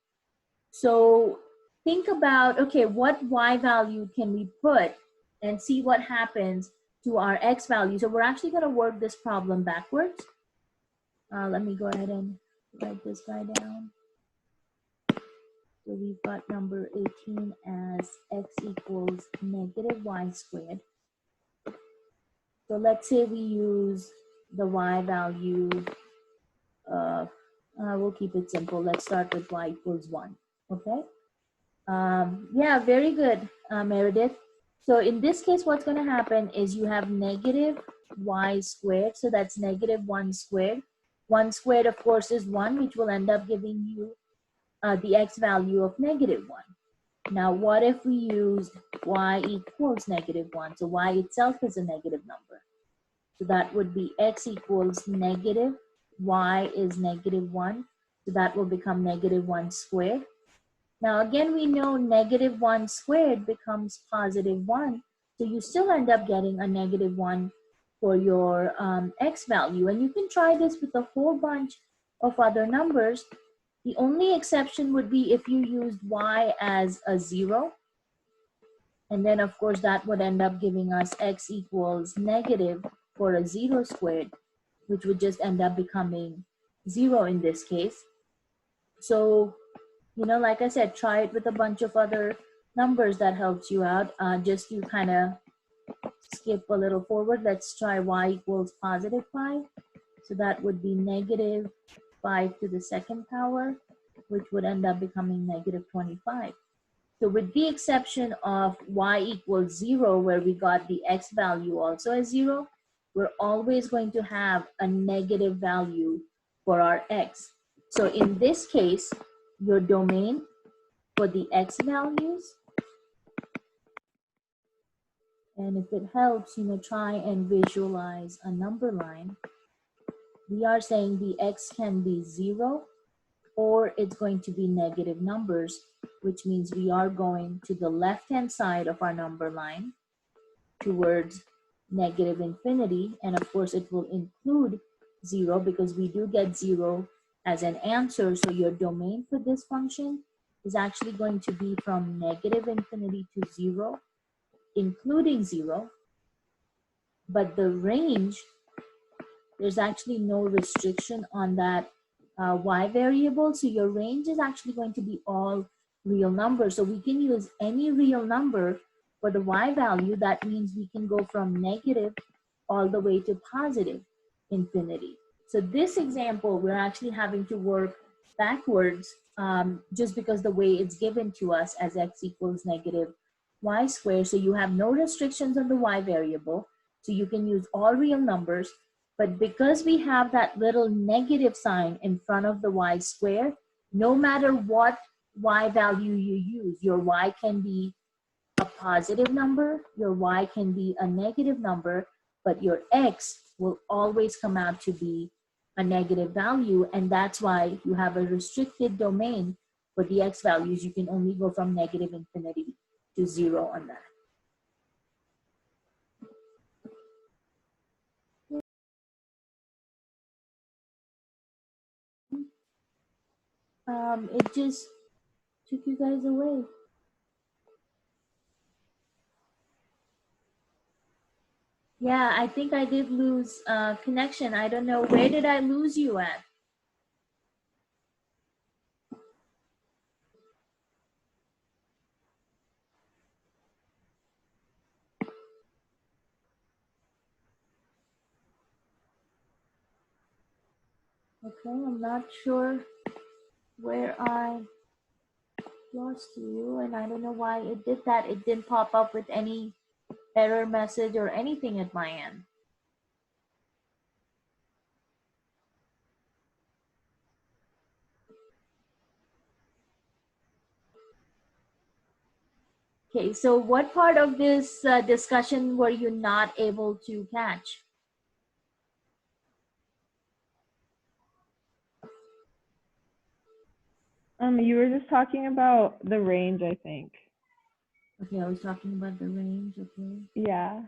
So think about, okay, what y value can we put and see what happens to our x value. So we're actually going to work this problem backwards. Let me go ahead and write this guy down. So we've got number 18 as x equals negative y squared. So let's say we use the y value, we'll keep it simple. Let's start with y equals 1, okay? Yeah, very good, Meredith. So in this case, what's going to happen is you have negative y squared. So that's negative 1 squared. 1 squared, of course, is 1, which will end up giving you the x value of negative 1. Now, what if we used y equals negative 1? So y itself is a negative number. So that would be x equals negative, y is negative 1. So that will become negative 1 squared. Now, again, we know negative 1 squared becomes positive 1. So you still end up getting a negative 1 for your x value. And you can try this with a whole bunch of other numbers. The only exception would be if you used y as a 0. And then, of course, that would end up giving us x equals negative for a 0 squared, which would just end up becoming 0 in this case. So, you know, like I said, try it with a bunch of other numbers that helps you out. Just to kind of skip a little forward, let's try y equals positive 5. So that would be negative 5 to the second power, which would end up becoming negative 25. So with the exception of y equals 0, where we got the x value also as 0, we're always going to have a negative value for our x. So in this case, your domain for the x values, and if it helps, you know, try and visualize a number line. We are saying the x can be 0, or it's going to be negative numbers, which means we are going to the left-hand side of our number line towards negative infinity. And of course, it will include 0 because we do get 0 as an answer. So your domain for this function is actually going to be from negative infinity to 0, including 0. But the range, there's actually no restriction on that y variable. So your range is actually going to be all real numbers. So we can use any real number for the y value. That means we can go from negative all the way to positive infinity. So this example, we're actually having to work backwards just because the way it's given to us as x equals negative y squared. So you have no restrictions on the y variable. So you can use all real numbers. But because we have that little negative sign in front of the y square, no matter what y value you use, your y can be a positive number, your y can be a negative number, but your x will always come out to be a negative value. And that's why you have a restricted domain for the x values. You can only go from negative infinity to 0 on that. It just took you guys away. Yeah, I think I did lose connection. I don't know. Where did I lose you at? Okay, I'm not sure where I lost you, and I don't know why it did that. It didn't pop up with any error message or anything at my end. Okay, so what part of this discussion were you not able to catch? You were just talking about the range, I think. Okay, I was talking about the range, okay. Yeah.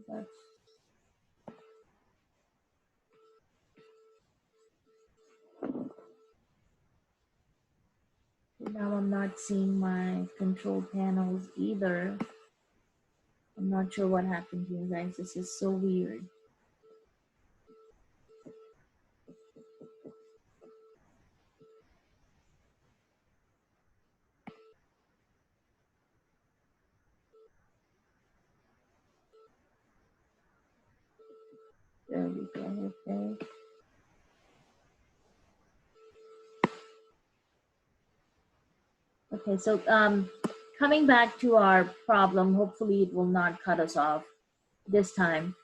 That's now I'm not seeing my control panels either. I'm not sure what happened here, guys. This is so weird. There we go, okay. Okay, so coming back to our problem, hopefully it will not cut us off this time.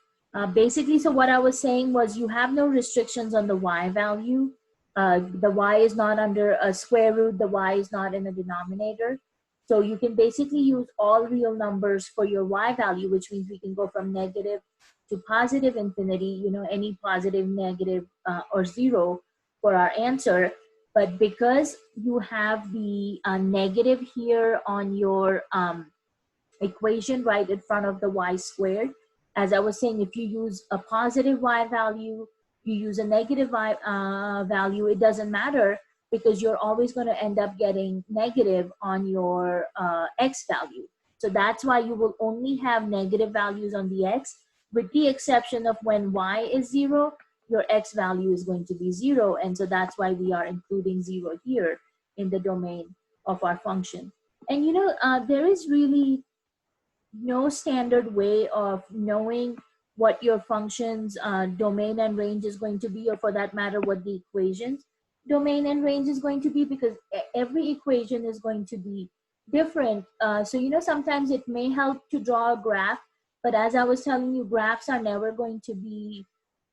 Basically, so what I was saying was you have no restrictions on the y value. The y is not under a square root, the y is not in a denominator. So you can basically use all real numbers for your y value, which means we can go from negative to positive infinity, you know, any positive, negative, or 0 for our answer. But because you have the negative here on your equation right in front of the y squared, as I was saying, if you use a positive y value, you use a negative y value, it doesn't matter because you're always going to end up getting negative on your x value. So that's why you will only have negative values on the x, with the exception of when y is 0, your x value is going to be 0. And so that's why we are including 0 here in the domain of our function. And you know, there is really no standard way of knowing what your function's domain and range is going to be, or for that matter, what the equation's domain and range is going to be, because every equation is going to be different. So, you know, sometimes it may help to draw a graph, but as I was telling you, graphs are never going to be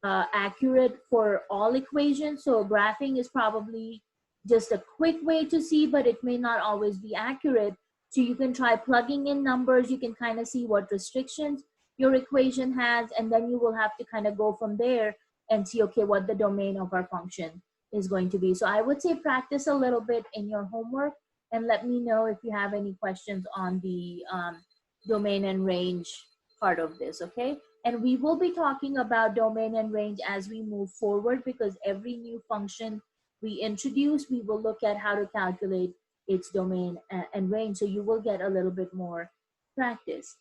accurate for all equations. So graphing is probably just a quick way to see, but it may not always be accurate. So you can try plugging in numbers. You can kind of see what restrictions your equation has, and then you will have to kind of go from there and see, okay, what the domain of our function is going to be. So I would say practice a little bit in your homework and let me know if you have any questions on the domain and range part of this, okay? And we will be talking about domain and range as we move forward, because every new function we introduce, we will look at how to calculate its domain and range. So you will get a little bit more practice.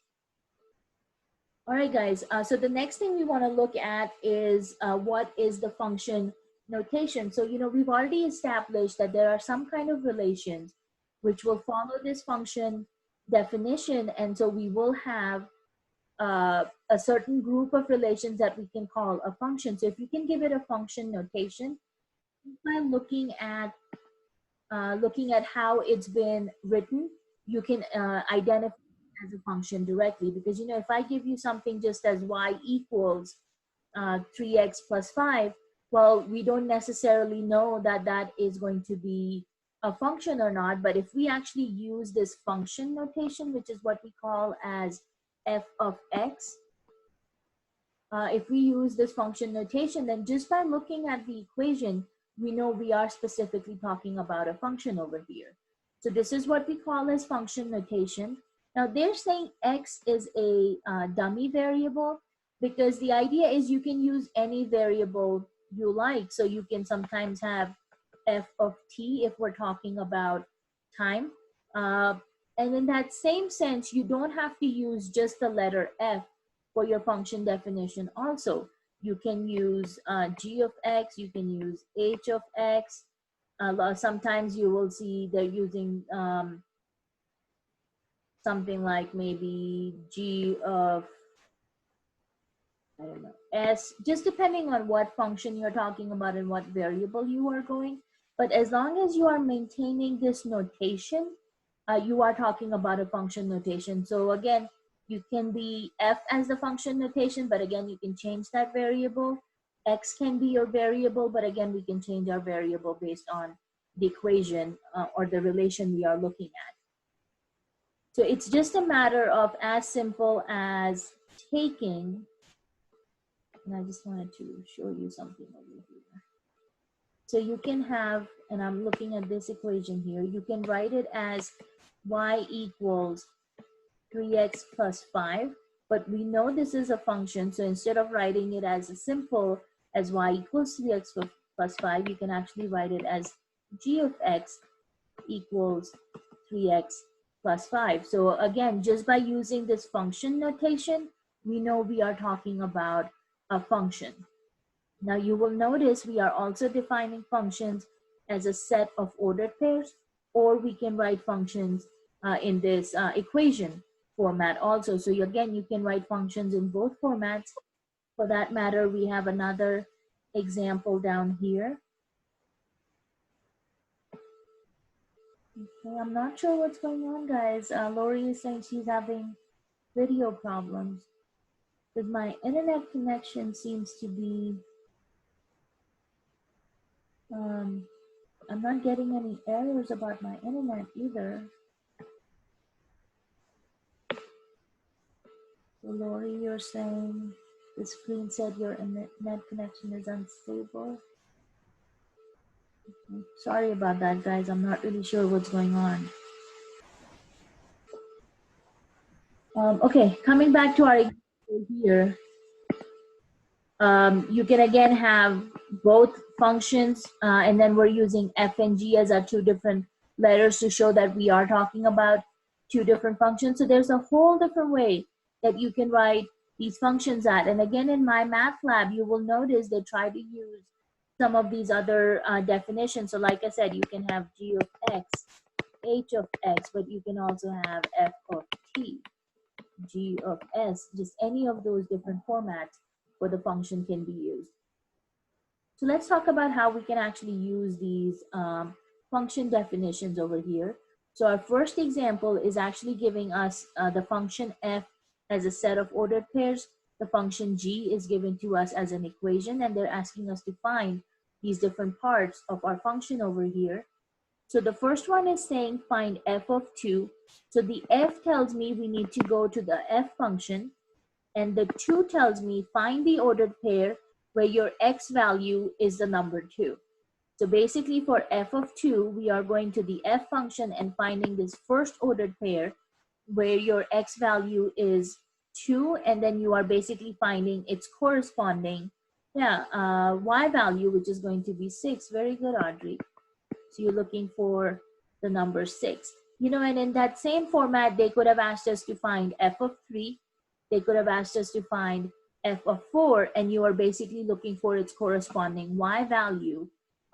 All right, guys. So the next thing we want to look at is what is the function notation. So, you know, we've already established that there are some kind of relations which will follow this function definition. And so we will have a certain group of relations that we can call a function. So if you can give it a function notation by looking at how it's been written, you can identify it as a function directly. Because, you know, if I give you something just as y equals 3x plus 5, well, we don't necessarily know that that is going to be a function or not. But if we actually use this function notation, which is what we call as f of x, if we use this function notation, then just by looking at the equation, we know we are specifically talking about a function over here. So this is what we call as function notation. Now they're saying x is a dummy variable, because the idea is you can use any variable you like. So you can sometimes have f of t if we're talking about time. And in that same sense, you don't have to use just the letter f for your function definition also. You can use g of x, you can use h of x. Sometimes you will see they're using something like maybe g of, I don't know, s, just depending on what function you're talking about and what variable you are going. But as long as you are maintaining this notation, you are talking about a function notation. So again, you can be f as the function notation, but again, you can change that variable. X can be your variable, but again, we can change our variable based on the equation or the relation we are looking at. So it's just a matter of as simple as taking, and I just wanted to show you something over here. So you can have, and I'm looking at this equation here, you can write it as y equals 3x plus 5, but we know this is a function, so instead of writing it as a simple as y equals 3x plus 5, you can actually write it as g of x equals 3x plus 5. So again, just by using this function notation, we know we are talking about a function. Now you will notice we are also defining functions as a set of ordered pairs, or we can write functions in this equation format also. So again, you can write functions in both formats. For that matter, we have another example down here. Okay, I'm not sure what's going on, guys. Lori is saying she's having video problems, because my internet connection seems to be, I'm not getting any errors about my internet either. So Lori, you're saying the screen said your net connection is unstable. Okay. Sorry about that, guys. I'm not really sure what's going on. Okay, coming back to our example here. You can again have both functions, and then we're using f and g as our two different letters to show that we are talking about two different functions. So there's a whole different way that you can write these functions at. And again, in my math lab, you will notice they try to use some of these other definitions. So like I said, you can have g of x, h of x, but you can also have f of t, g of s, just any of those different formats where the function can be used. So let's talk about how we can actually use these function definitions over here. So our first example is actually giving us the function f as a set of ordered pairs. The function g is given to us as an equation, and they're asking us to find these different parts of our function over here. So the first one is saying find f of 2. So the f tells me we need to go to the f function, and the 2 tells me find the ordered pair where your x value is the number 2. So basically for f of 2, we are going to the f function and finding this first ordered pair where your x value is 2, and then you are basically finding its corresponding y value, which is going to be 6. Very good, Audrey. So you're looking for the number 6. You know, and in that same format, they could have asked us to find f of 3. They could have asked us to find f of 4, and you are basically looking for its corresponding y value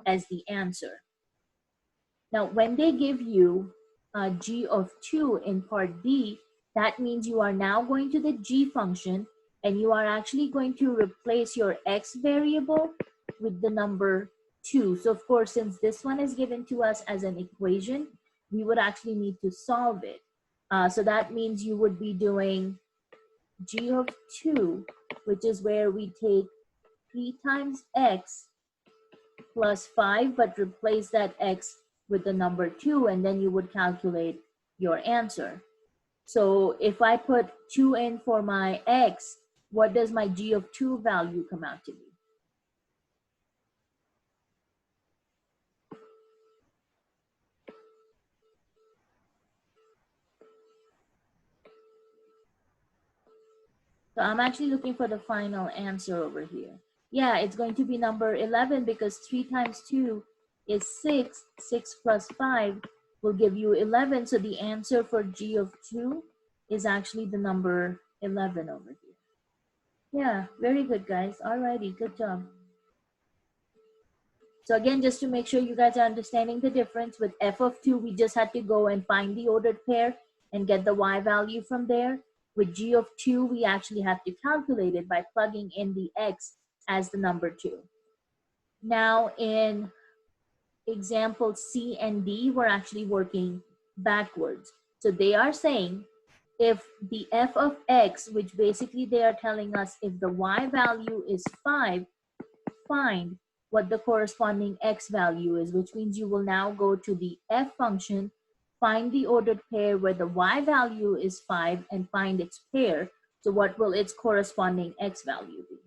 as the answer. Now, when they give you g of 2 in part D, that means you are now going to the g function, and you are actually going to replace your x variable with the number 2. So of course, since this one is given to us as an equation, we would actually need to solve it. So that means you would be doing g of 2, which is where we take 3 times x plus 5, but replace that x with the number 2, and then you would calculate your answer. So if I put 2 in for my x, what does my g of 2 value come out to be? So I'm actually looking for the final answer over here. Yeah, it's going to be number 11, because 3 times 2 is 6. 6 plus 5 will give you 11. So the answer for g of 2 is actually the number 11 over here. Yeah, very good, guys. Alrighty, good job. So again, just to make sure you guys are understanding the difference, with f of 2, we just had to go and find the ordered pair and get the y value from there. With g of 2, we actually have to calculate it by plugging in the x as the number 2. Now in example C and D, we're actually working backwards. So they are saying if the f of x, which basically they are telling us if the y value is 5, find what the corresponding x value is, which means you will now go to the f function, find the ordered pair where the y value is 5, and find its pair. So what will its corresponding x value be?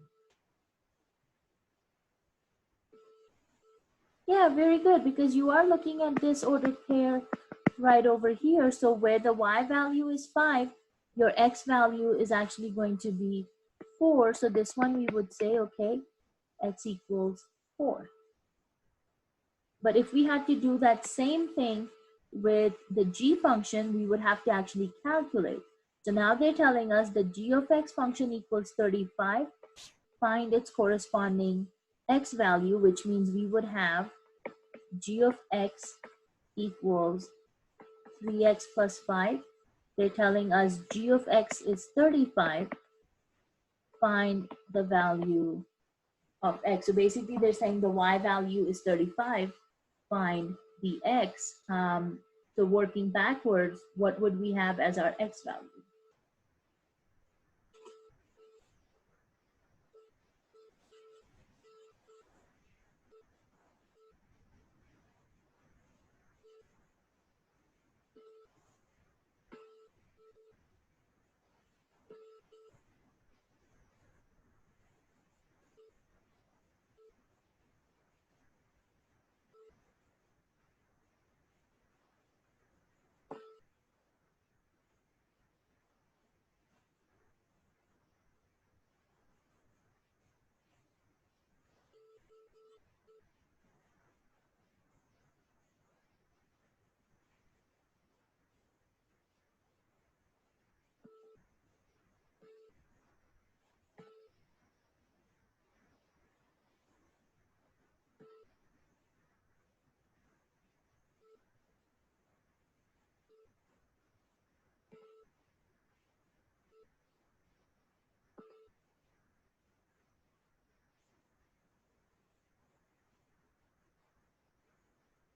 Yeah, very good, because you are looking at this ordered pair right over here. So where the y value is 5, your x value is actually going to be 4. So this one we would say, okay, x equals 4. But if we had to do that same thing with the g function, we would have to actually calculate. So now they're telling us the g of x function equals 35. Find its corresponding x value, which means we would have g of x equals 3x plus 5. They're telling us g of x is 35. Find the value of x. So basically they're saying the y value is 35. Find the x. So working backwards, what would we have as our x value?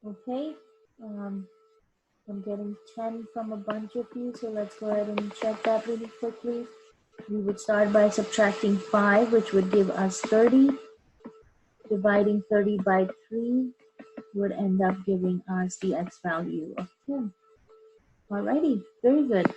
Okay, I'm getting 10 from a bunch of you, so let's go ahead and check that really quickly. We would start by subtracting 5, which would give us 30. Dividing 30 by 3 would end up giving us the x value of 10. Alrighty, very good.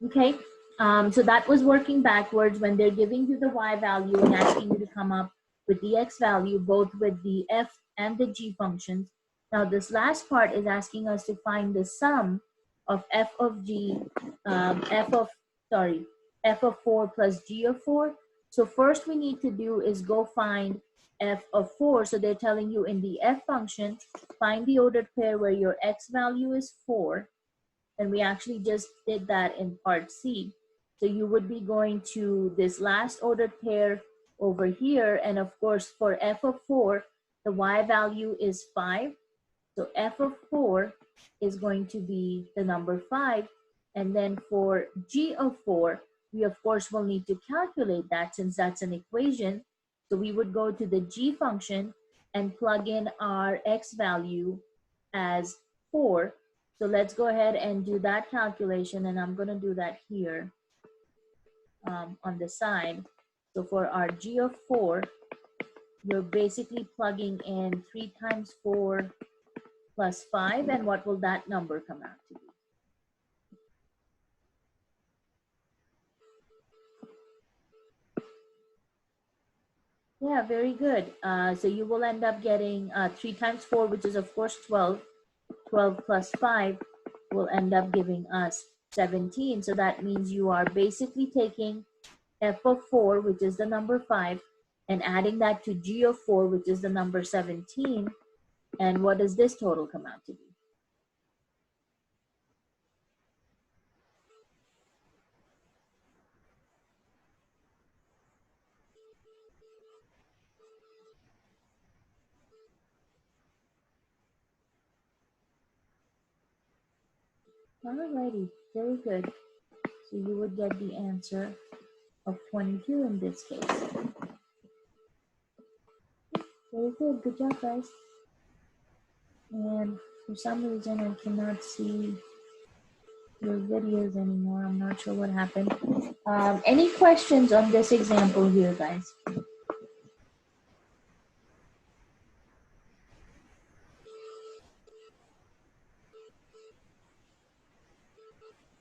Okay, So that was working backwards when they're giving you the y value and asking you to come up with the x value, both with the f and the g functions. Now this last part is asking us to find the sum of f of g, f of 4 plus g of 4. So first we need to do is go find f of 4. So they're telling you in the f function, find the ordered pair where your x value is 4. And we actually just did that in part C. So you would be going to this last ordered pair over here. And of course, for f of 4, the y value is 5. So f of 4 is going to be the number 5. And then for g of 4, we of course will need to calculate that since that's an equation. So we would go to the g function and plug in our x value as 4. So let's go ahead and do that calculation, and I'm going to do that here on the side. So for our g of 4, you're basically plugging in 3 times 4 plus 5, and what will that number come out to be? Yeah, very good. So you will end up getting 3 times 4, which is of course 12. 12 plus 5 will end up giving us 17. So that means you are basically taking f of 4, which is the number 5, and adding that to g of 4, which is the number 17. And what does this total come out to be? Alrighty, very good. So you would get the answer of 22 in this case. Very good, good job guys. And for some reason I cannot see your videos anymore. I'm not sure what happened. Any questions on this example here, guys?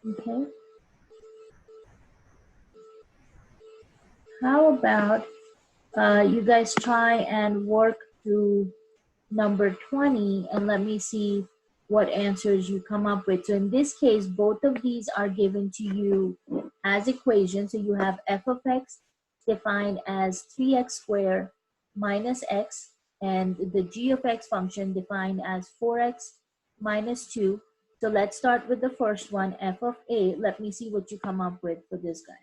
Okay. How about you guys try and work through number 20 and let me see what answers you come up with. So in this case, both of these are given to you as equations. So you have f of x defined as 3x squared minus x, and the g of x function defined as 4x minus 2. So let's start with the first one, f of a. Let me see what you come up with for this guy.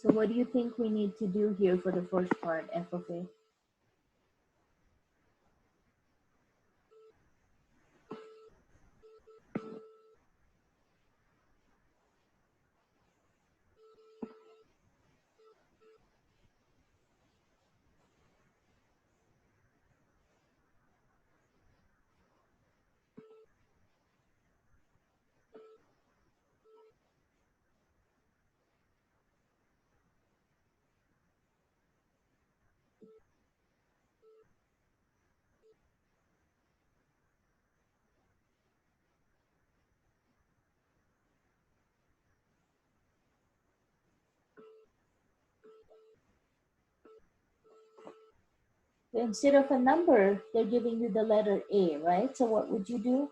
So what do you think we need to do here for the first part, f of a? So instead of a number, they're giving you the letter A, right? So what would you do?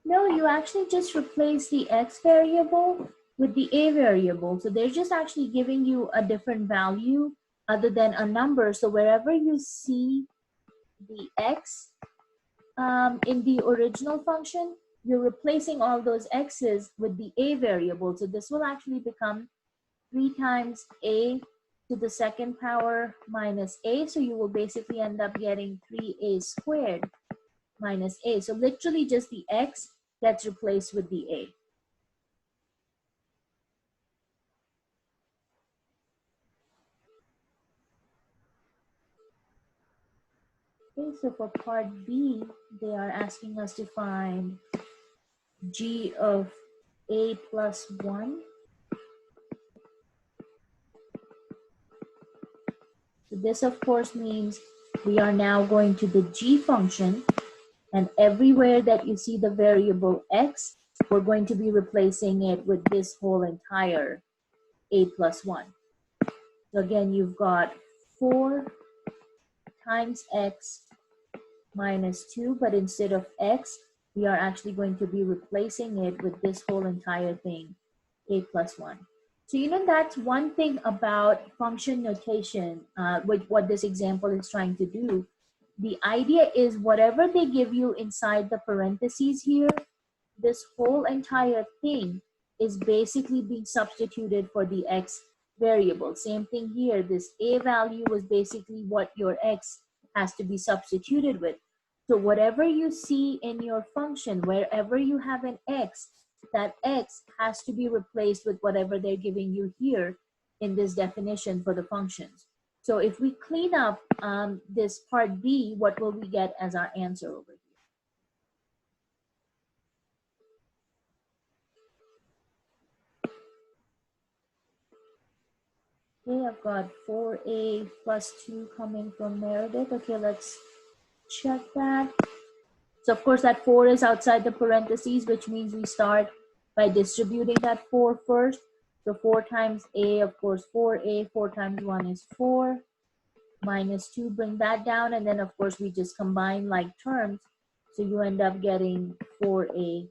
No, you actually just replace the x variable with the a variable. So they're just actually giving you a different value other than a number. So wherever you see the x in the original function, you're replacing all those x's with the a variable. So this will actually become 3 times a to the second power minus a. So you will basically end up getting 3a squared minus a. So literally just the x gets replaced with the a. Okay, so for part B, they are asking us to find g of a plus 1. So this, of course, means we are now going to the g function, and everywhere that you see the variable x, we're going to be replacing it with this whole entire a plus 1. So again, you've got 4 times x minus 2, but instead of x, we are actually going to be replacing it with this whole entire thing, a plus 1. So you know that's one thing about function notation, with what this example is trying to do. The idea is whatever they give you inside the parentheses here, this whole entire thing is basically being substituted for the x variable. Same thing here, this a value was basically what your x has to be substituted with. So whatever you see in your function, wherever you have an x, that x has to be replaced with whatever they're giving you here in this definition for the functions. So if we clean up this part B, what will we get as our answer over here? Okay, I've got 4a plus 2 coming from Meredith. Okay, let's check that. So of course that 4 is outside the parentheses, which means we start by distributing that 4 first. So 4 times a, of course 4a, 4 times 1 is 4, minus 2, bring that down, and then of course we just combine like terms. So you end up getting 4a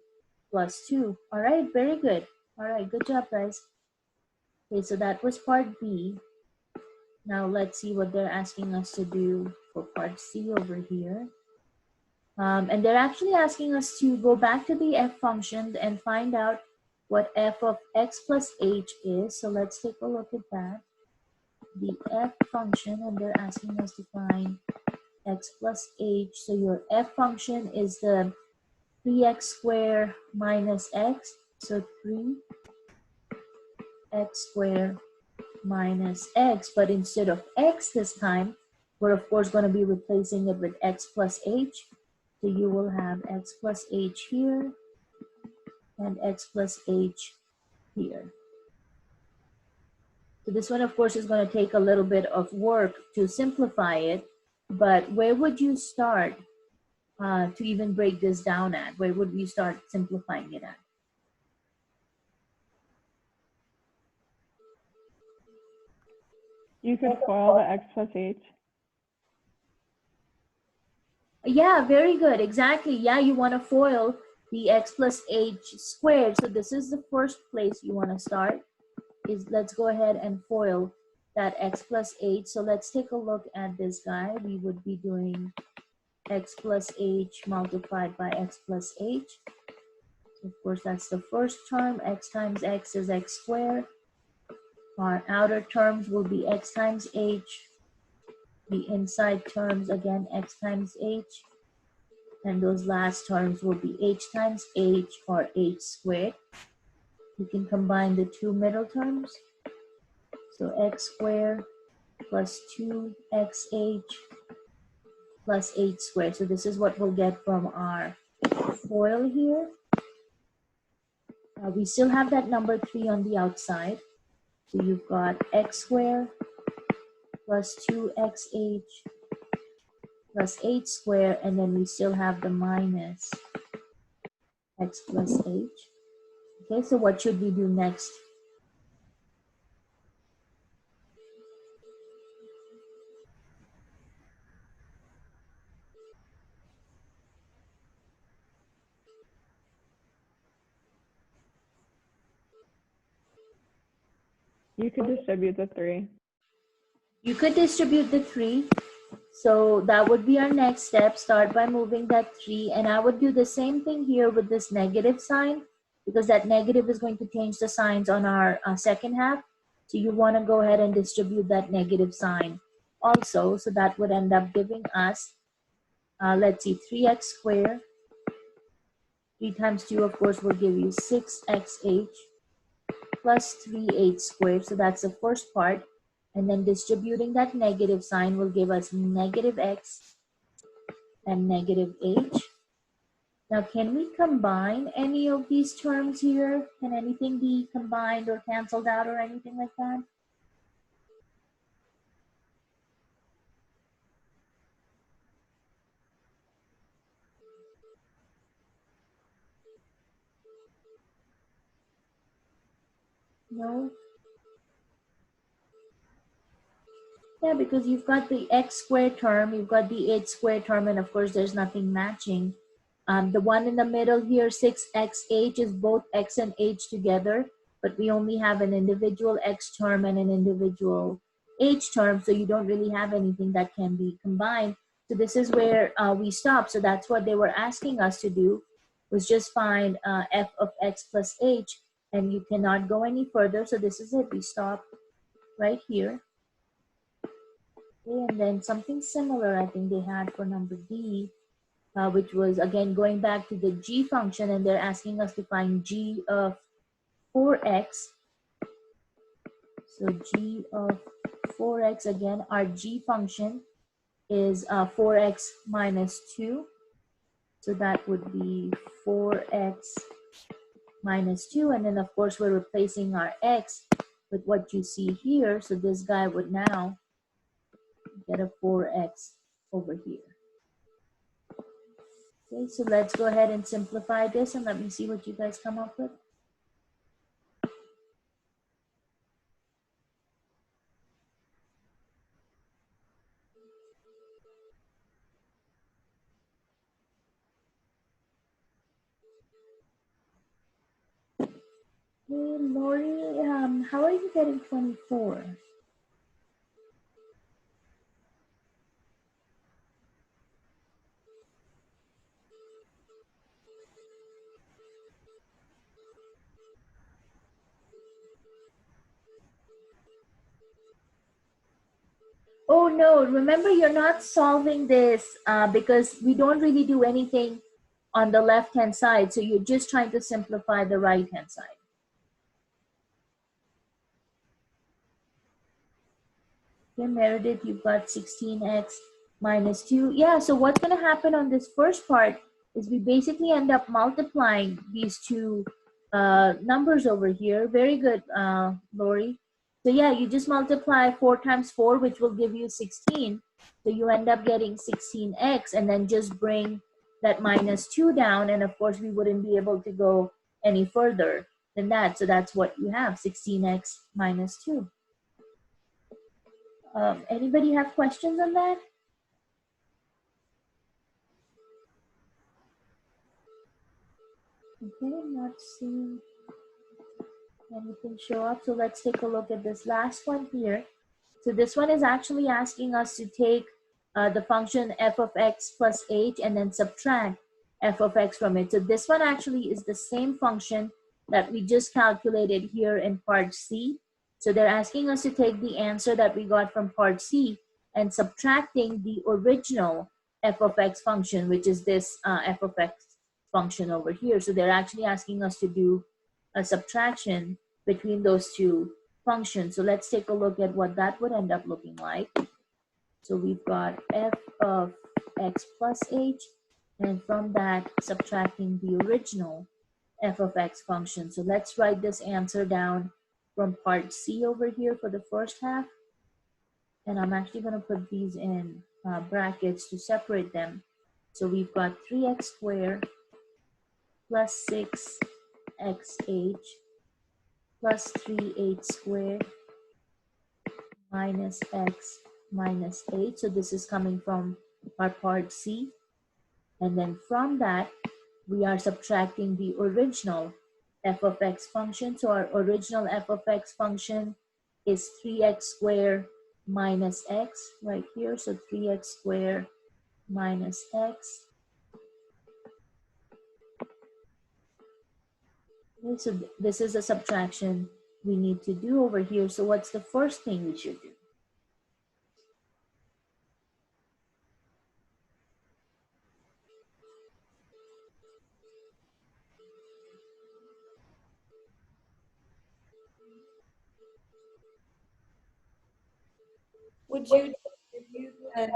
plus 2. All right, very good. All right, good job, guys. Okay, so that was part B. Now let's see what they're asking us to do for part C over here. And they're actually asking us to go back to the f function and find out what f of x plus h is. So let's take a look at that. The f function, and they're asking us to find x plus h. So your f function is the 3x squared minus x. So 3x squared minus x. But instead of x this time, we're of course going to be replacing it with x plus h. So you will have x plus h here and x plus h here. So this one, of course, is going to take a little bit of work to simplify it, but where would you start to even break this down at? Where would we start simplifying it at? You could FOIL the x plus h. Yeah, very good. Exactly. Yeah, you want to FOIL the x plus h squared. So this is the first place you want to start. Is let's go ahead and FOIL that x plus h. So let's take a look at this guy. We would be doing x plus h multiplied by x plus h. So of course, that's the first term. X times x is x squared. Our outer terms will be x times h. The inside terms, again, x times h. And those last terms will be h times h, or h squared. You can combine the two middle terms. So x squared plus 2xh plus h squared. So this is what we'll get from our FOIL here. We still have that number 3 on the outside. So you've got x squared plus 2xh plus h squared, and then we still have the minus x plus h. Okay, so what should we do next? You could distribute the 3. You could distribute the 3. So that would be our next step. Start by moving that 3. And I would do the same thing here with this negative sign, because that negative is going to change the signs on our second half. So you want to go ahead and distribute that negative sign also. So that would end up giving us, let's see, 3x squared. 3 times 2, of course, will give you 6xh plus 3h squared. So that's the first part. And then distributing that negative sign will give us negative x and negative h. Now, can we combine any of these terms here? Can anything be combined or canceled out or anything like that? No? Yeah, because you've got the x squared term, you've got the h squared term, and of course there's nothing matching. The one in the middle here, 6xh, is both x and h together, but we only have an individual x term and an individual h term, so you don't really have anything that can be combined. So this is where we stop. So that's what they were asking us to do, was just find f of x plus h, and you cannot go any further. So this is it. We stop right here. Okay, and then something similar I think they had for number D, which was again going back to the g function, and they're asking us to find g of 4x. So g of 4x, again, our g function is 4x minus 2. So that would be 4x minus 2. And then, of course, we're replacing our x with what you see here. So this guy would now get a 4x over here. Okay, so let's go ahead and simplify this and let me see what you guys come up with. Hey, Lori, how are you getting 24? Oh no, remember you're not solving this because we don't really do anything on the left-hand side. So you're just trying to simplify the right-hand side. Okay, Meredith, you've got 16x minus 2. Yeah, so what's going to happen on this first part is we basically end up multiplying these two numbers over here. Very good, Lori. So yeah, you just multiply 4 times 4, which will give you 16. So you end up getting 16x, and then just bring that minus 2 down. And of course, we wouldn't be able to go any further than that. So that's what you have, 16x minus 2. Anybody have questions on that? Okay, I'm not seeing anything show up. So let's take a look at this last one here. So this one is actually asking us to take the function f of x plus h and then subtract f of x from it. So this one actually is the same function that we just calculated here in part C. So they're asking us to take the answer that we got from part C and subtracting the original f of x function, which is this f of x function over here. So they're actually asking us to do a subtraction between those two functions. So let's take a look at what that would end up looking like. So we've got f of x plus h, and from that subtracting the original f of x function. So let's write this answer down from part C over here for the first half. And I'm actually going to put these in brackets to separate them. So we've got 3x squared plus 6xh plus 3h squared minus x minus 8. So this is coming from our part C. And then from that, we are subtracting the original f of x function. So our original f of x function is 3x squared minus x right here. So 3x squared minus x. Okay, so this is a subtraction we need to do over here. So what's the first thing we should do? Would you distribute the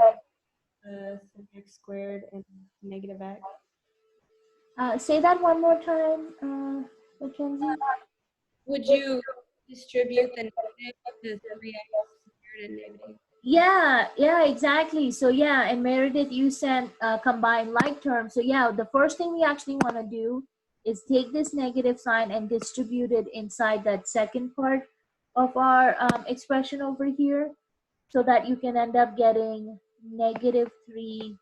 3x squared and negative x? Say that one more time, Mackenzie. Would you distribute the negative, the 3x squared and negative? Yeah, exactly. So yeah, and Meredith, you sent combined like terms. So yeah, the first thing we actually want to do is take this negative sign and distribute it inside that second part of our expression over here, so that you can end up getting negative 3x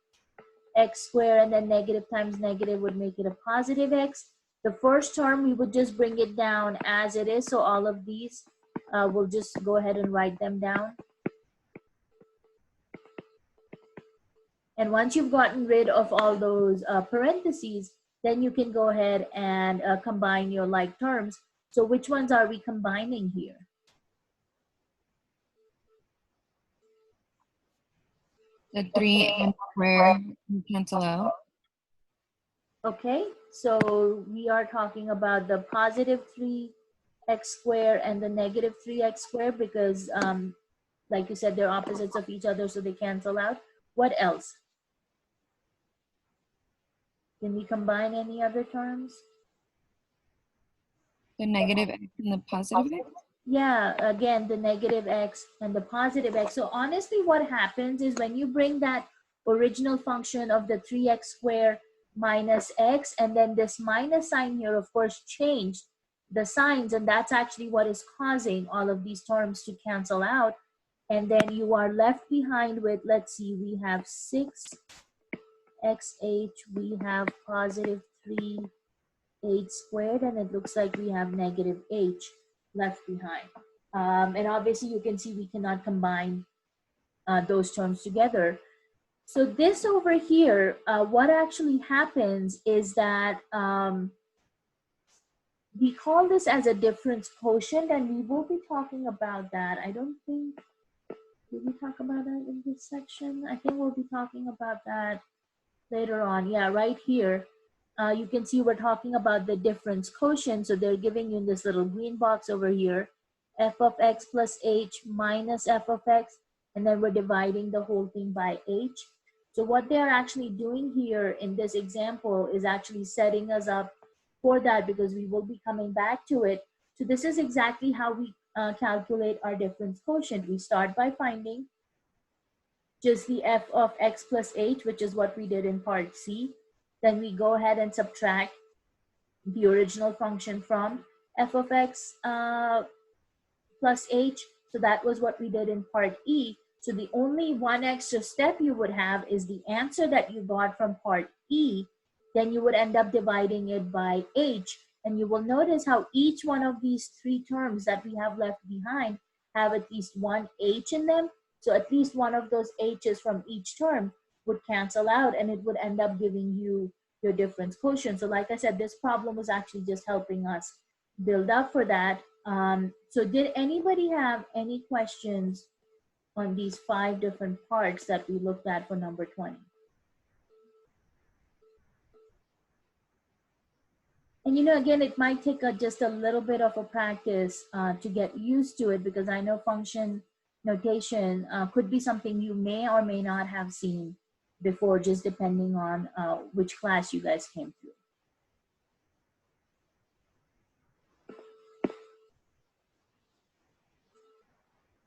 squared, and then negative times negative would make it a positive x. The first term, we would just bring it down as it is. So all of these, we'll just go ahead and write them down. And once you've gotten rid of all those parentheses, then you can go ahead and combine your like terms. So which ones are we combining here? The 3x squared you cancel out. Okay, so we are talking about the positive 3x squared and the negative 3x squared because, like you said, they're opposites of each other, so they cancel out. What else? Can we combine any other terms? The negative x and the positive x. Yeah, again, the negative x and the positive x. So honestly, what happens is when you bring that original function of the 3x squared minus x, and then this minus sign here, of course, changed the signs, and that's actually what is causing all of these terms to cancel out. And then you are left behind with, let's see, we have 6xh, we have positive 3h squared, and it looks like we have negative h left behind. And obviously you can see we cannot combine those terms together. So this over here, what actually happens is that we call this as a difference quotient, and we will be talking about that. I don't think, did we talk about that in this section? I think we'll be talking about that later on. Yeah, right here. You can see we're talking about the difference quotient. So they're giving you in this little green box over here, f of x plus h minus f of x, and then we're dividing the whole thing by h. So what they're actually doing here in this example is actually setting us up for that, because we will be coming back to it. So this is exactly how we calculate our difference quotient. We start by finding just the f of x plus h, which is what we did in part C. Then we go ahead and subtract the original function from f of x plus h. So that was what we did in part E. So the only one extra step you would have is the answer that you got from part E. Then you would end up dividing it by h. And you will notice how each one of these three terms that we have left behind have at least one h in them. So at least one of those h's from each term would cancel out, and it would end up giving you your difference quotient. So like I said, this problem was actually just helping us build up for that. So did anybody have any questions on these 5 different parts that we looked at for number 20? And you know, again, it might take just a little bit of a practice to get used to it, because I know function notation could be something you may or may not have seen before, just depending on which class you guys came through.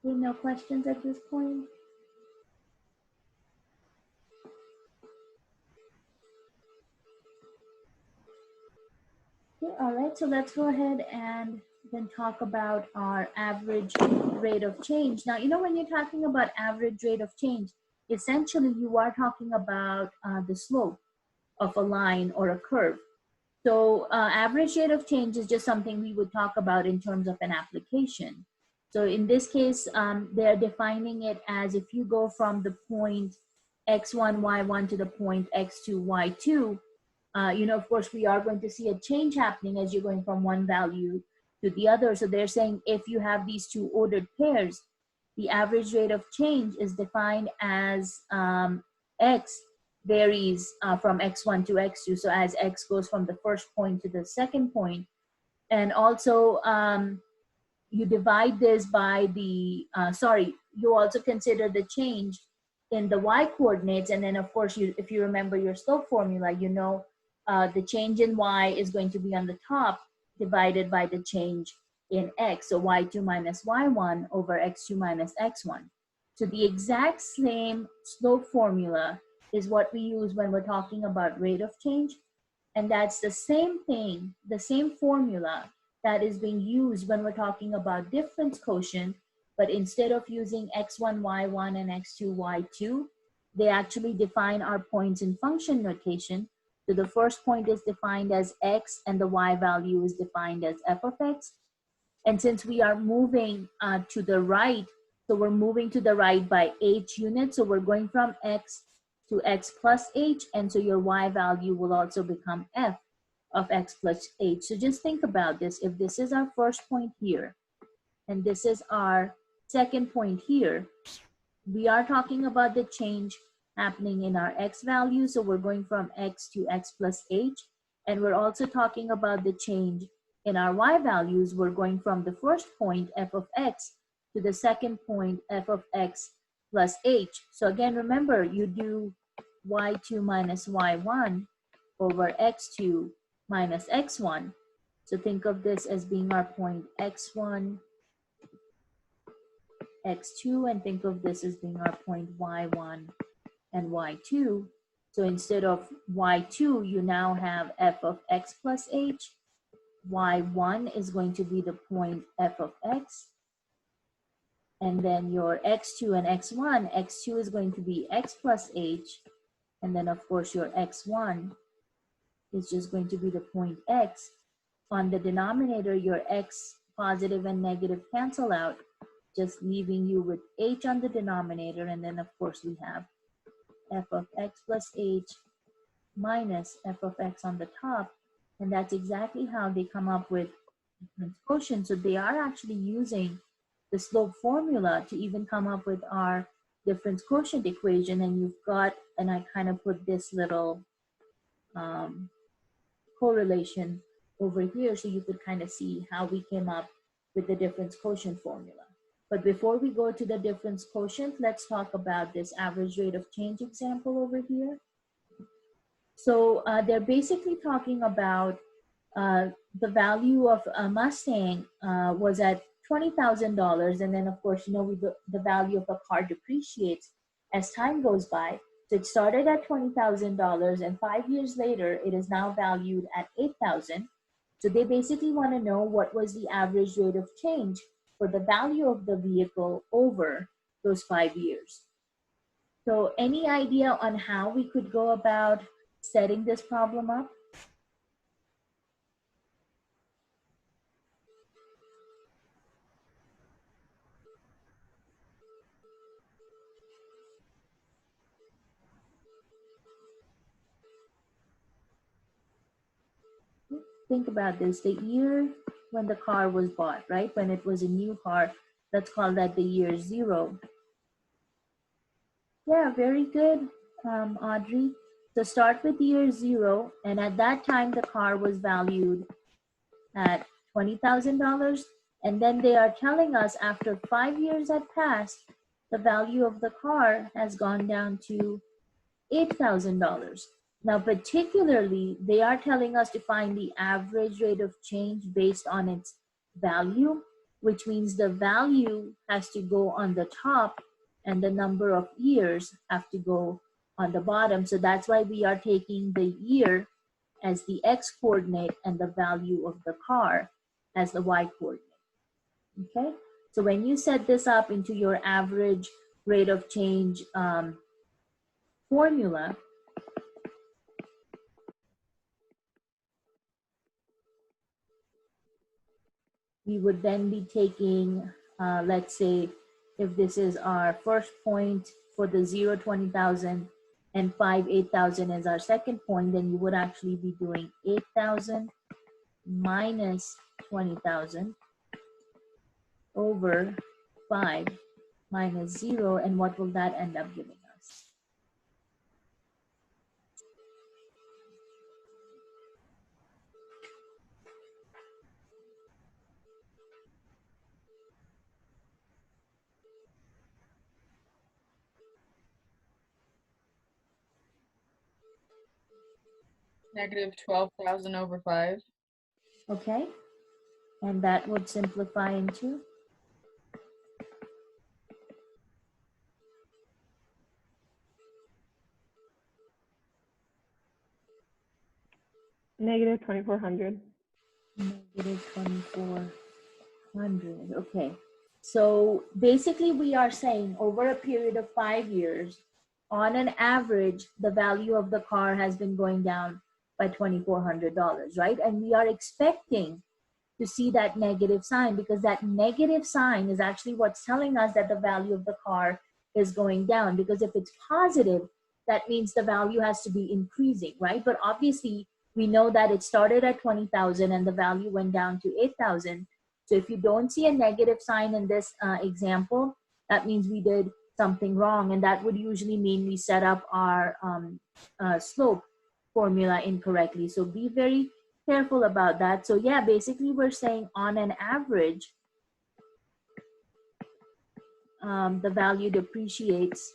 No questions at this point? Okay, all right, so let's go ahead and then talk about our average rate of change. Now, you know, when you're talking about average rate of change, essentially you are talking about the slope of a line or a curve. So average rate of change is just something we would talk about in terms of an application. So in this case, they're defining it as if you go from the point x1, y1 to the point x2, y2, you know, of course, we are going to see a change happening as you're going from one value to the other. So they're saying if you have these two ordered pairs, the average rate of change is defined as x varies from x1 to x2. So as x goes from the first point to the second point, and also you divide this by the, you also consider the change in the y coordinates. And then of course, if you remember your slope formula, you know the change in y is going to be on the top divided by the change in x. So y2 minus y1 over x2 minus x1. So the exact same slope formula is what we use when we're talking about rate of change. And that's the same thing, the same formula that is being used when we're talking about difference quotient, but instead of using x1, y1, and x2, y2, they actually define our points in function notation. So the first point is defined as x, and the y value is defined as f of x. And since we are moving to the right, so we're moving to the right by h units, so we're going from x to x plus h, and so your y value will also become f of x plus h. So just think about this. If this is our first point here, and this is our second point here, we are talking about the change happening in our x value. So we're going from x to x plus h. And we're also talking about the change in our y values. We're going from the first point, f of x, to the second point, f of x plus h. So again, remember, you do y2 minus y1 over x2 minus x1. So think of this as being our point x1, x2, and think of this as being our point y1 and y2. So instead of y2, you now have f of x plus h. y1 is going to be the point f of x. And then your x2 and x1, x2 is going to be x plus h. And then of course your x1 is just going to be the point x. On the denominator, your x positive and negative cancel out, just leaving you with h on the denominator. And then of course we have f of x plus h minus f of x on the top. And that's exactly how they come up with difference quotient. So they are actually using the slope formula to even come up with our difference quotient equation. And you've got, and I kind of put this little correlation over here so you could kind of see how we came up with the difference quotient formula. But before we go to the difference quotient, let's talk about this average rate of change example over here. So they're basically talking about the value of a Mustang was at $20,000, and then of course, you know, the value of a car depreciates as time goes by. So it started at $20,000, and 5 years later, it is now valued at $8,000. So they basically want to know what was the average rate of change for the value of the vehicle over those 5 years. So any idea on how we could go about setting this problem up? Think about this, the year when the car was bought, right? When it was a new car, let's call that the year zero. Yeah, very good, Audrey. So start with year zero, and at that time, the car was valued at $20,000. And then they are telling us after 5 years had passed, the value of the car has gone down to $8,000. Now, particularly, they are telling us to find the average rate of change based on its value, which means the value has to go on the top and the number of years have to go on the bottom. So that's why we are taking the year as the x coordinate and the value of the car as the y coordinate. Okay, so when you set this up into your average rate of change formula, we would then be taking, let's say, if this is our first point for the 0, 20,000, and 5, 8,000 is our second point, then you would actually be doing 8,000 minus 20,000 over 5 minus 0, and what will that end up giving us? Negative 12,000 over 5. Okay, and that would simplify into Negative 2,400. negative 2,400. Okay, so basically we are saying over a period of 5 years, on an average, the value of the car has been going down by $2,400, right? And we are expecting to see that negative sign, because that negative sign is actually what's telling us that the value of the car is going down. Because if it's positive, that means the value has to be increasing, right? But obviously we know that it started at 20,000 and the value went down to 8,000. So if you don't see a negative sign in this example, that means we did something wrong, and that would usually mean we set up our slope formula incorrectly. So be very careful about that. So yeah, basically we're saying on an average, the value depreciates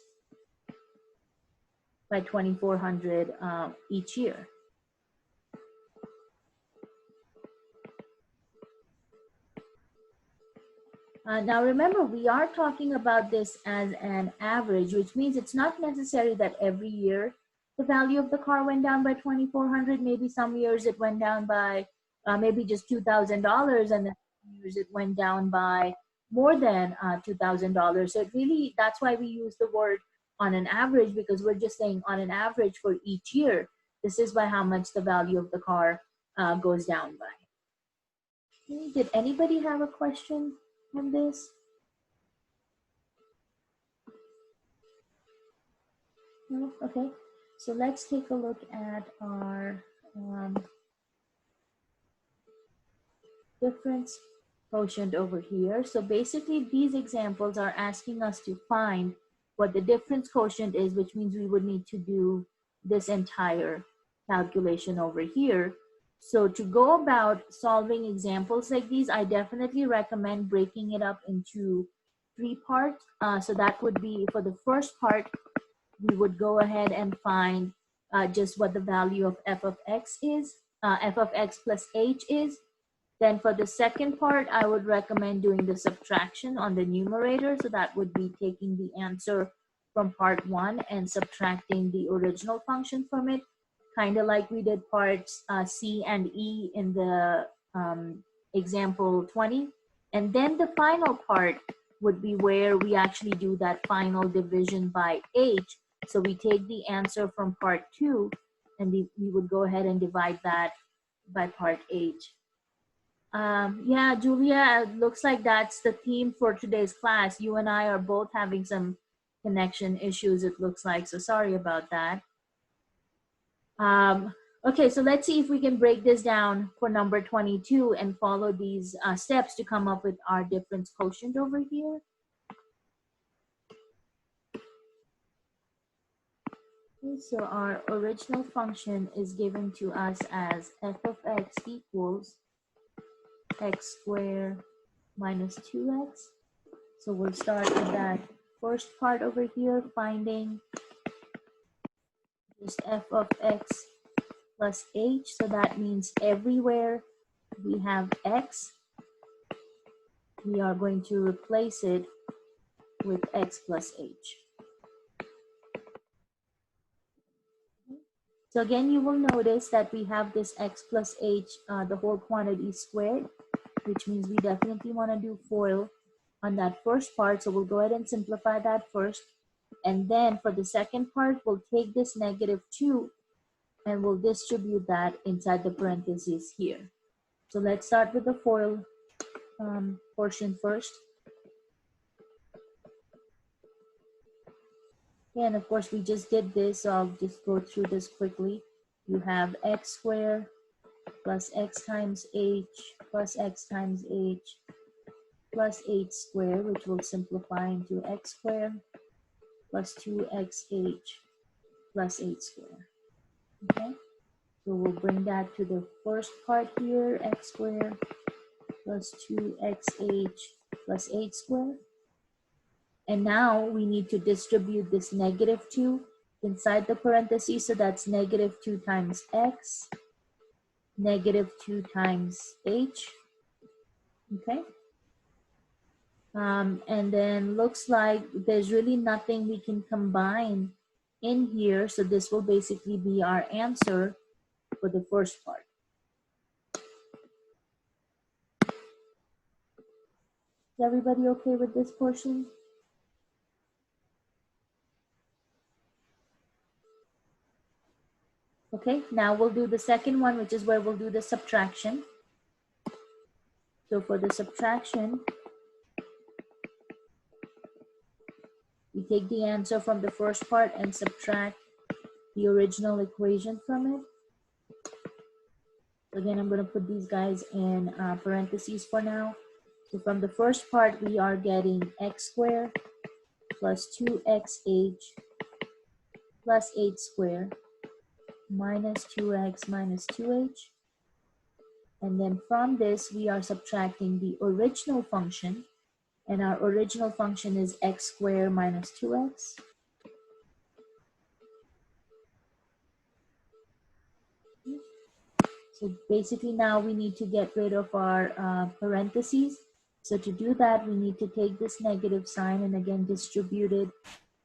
by 2,400 each year. Now remember, we are talking about this as an average, which means it's not necessary that every year the value of the car went down by 2,400. Maybe some years it went down by maybe just $2,000, and then some years it went down by more than $2,000. So it really, that's why we use the word on an average, because we're just saying on an average for each year, this is by how much the value of the car goes down by. Did anybody have a question on this? No? Okay. So let's take a look at our difference quotient over here. So basically these examples are asking us to find what the difference quotient is, which means we would need to do this entire calculation over here. So to go about solving examples like these, I definitely recommend breaking it up into 3 parts. So that would be, for the first part, we would go ahead and find just what the value of f of x is, f of x plus h is. Then for the second part, I would recommend doing the subtraction on the numerator. So that would be taking the answer from part 1 and subtracting the original function from it, kind of like we did parts C and E in the example 20. And then the final part would be where we actually do that final division by h. So we take the answer from part 2 and we would go ahead and divide that by part h. Yeah, Julia, it looks like that's the theme for today's class. You and I are both having some connection issues, it looks like, so sorry about that. Okay, so let's see if we can break this down for number 22 and follow these steps to come up with our difference quotient over here. Okay, so our original function is given to us as f of x equals x squared minus 2x. So we'll start with that first part over here, finding just f of x plus h. So that means everywhere we have x, we are going to replace it with x plus h. So again, you will notice that we have this x plus h, the whole quantity squared, which means we definitely want to do FOIL on that first part. So we'll go ahead and simplify that first. And then for the second part, we'll take this negative 2 and we'll distribute that inside the parentheses here. So let's start with the FOIL portion first. And of course, we just did this, so I'll just go through this quickly. You have x squared plus x times h plus x times h plus 8 squared, which will simplify into x squared plus 2xh plus 8 squared. Okay, so we'll bring that to the first part here, x squared plus 2xh plus 8 squared. And now we need to distribute this -2 inside the parentheses, so that's -2 times x, -2 times h, okay? And then looks like there's really nothing we can combine in here, so this will basically be our answer for the first part. Is everybody okay with this portion? Okay, now we'll do the second one, which is where we'll do the subtraction. So for the subtraction, we take the answer from the first part and subtract the original equation from it. Again, I'm going to put these guys in parentheses for now. So from the first part, we are getting x squared plus 2xh plus 8 squared minus 2x minus 2h. And then from this, we are subtracting the original function. And our original function is x squared minus 2x. So basically now we need to get rid of our parentheses. So to do that, we need to take this negative sign and again distribute it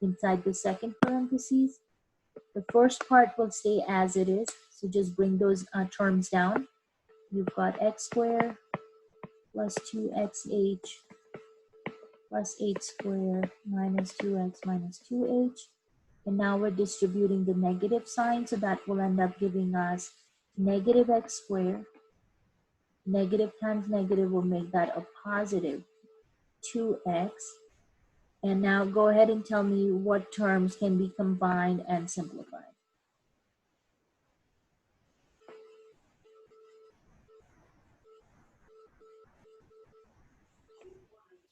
inside the second parentheses. The first part will stay as it is. So just bring those terms down. You've got x squared plus 2xh plus 8 squared minus 2x minus 2h. And now we're distributing the negative sign, so that will end up giving us negative x squared. Negative times negative will make that a positive 2x. And now go ahead and tell me what terms can be combined and simplified.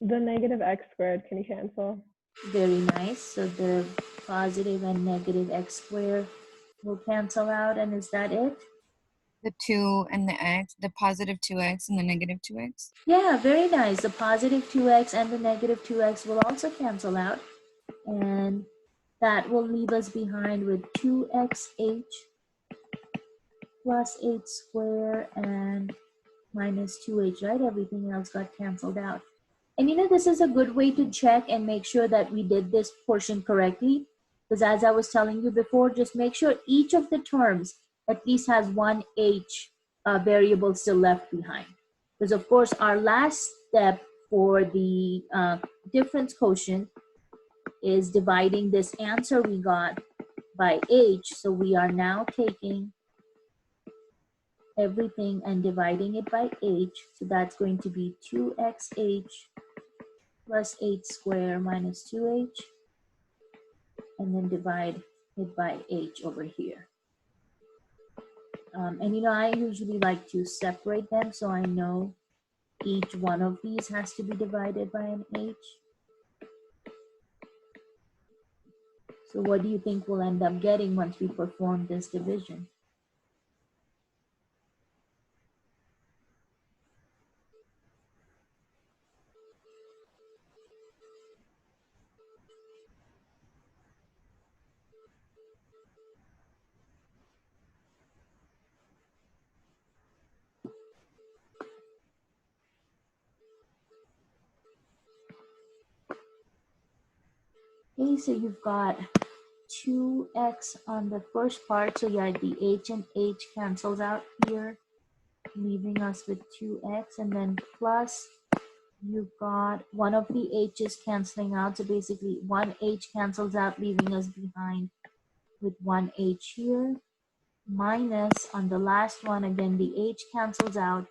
The negative x squared can cancel. Very nice. So the positive and negative x squared will cancel out. And is that it? The 2 and the x, the positive 2x and the negative 2x. Yeah, very nice. The positive 2x and the negative 2x will also cancel out. And that will leave us behind with 2xh plus 8 squared and minus 2h, right? Everything else got canceled out. And you know, this is a good way to check and make sure that we did this portion correctly. Because as I was telling you before, just make sure each of the terms at least has one h variable still left behind. Because of course, our last step for the difference quotient is dividing this answer we got by h. So we are now taking everything and dividing it by h. So that's going to be 2xh plus 8 squared minus 2h. And then divide it by h over here. And you know, I usually like to separate them so I know each one of these has to be divided by an h. So what do you think we'll end up getting once we perform this division? Okay, so you've got 2x on the first part. So yeah, the h and h cancels out here, leaving us with 2x. And then plus, you've got one of the h's canceling out. So basically, one h cancels out, leaving us behind with one h here. Minus, on the last one, again, the h cancels out,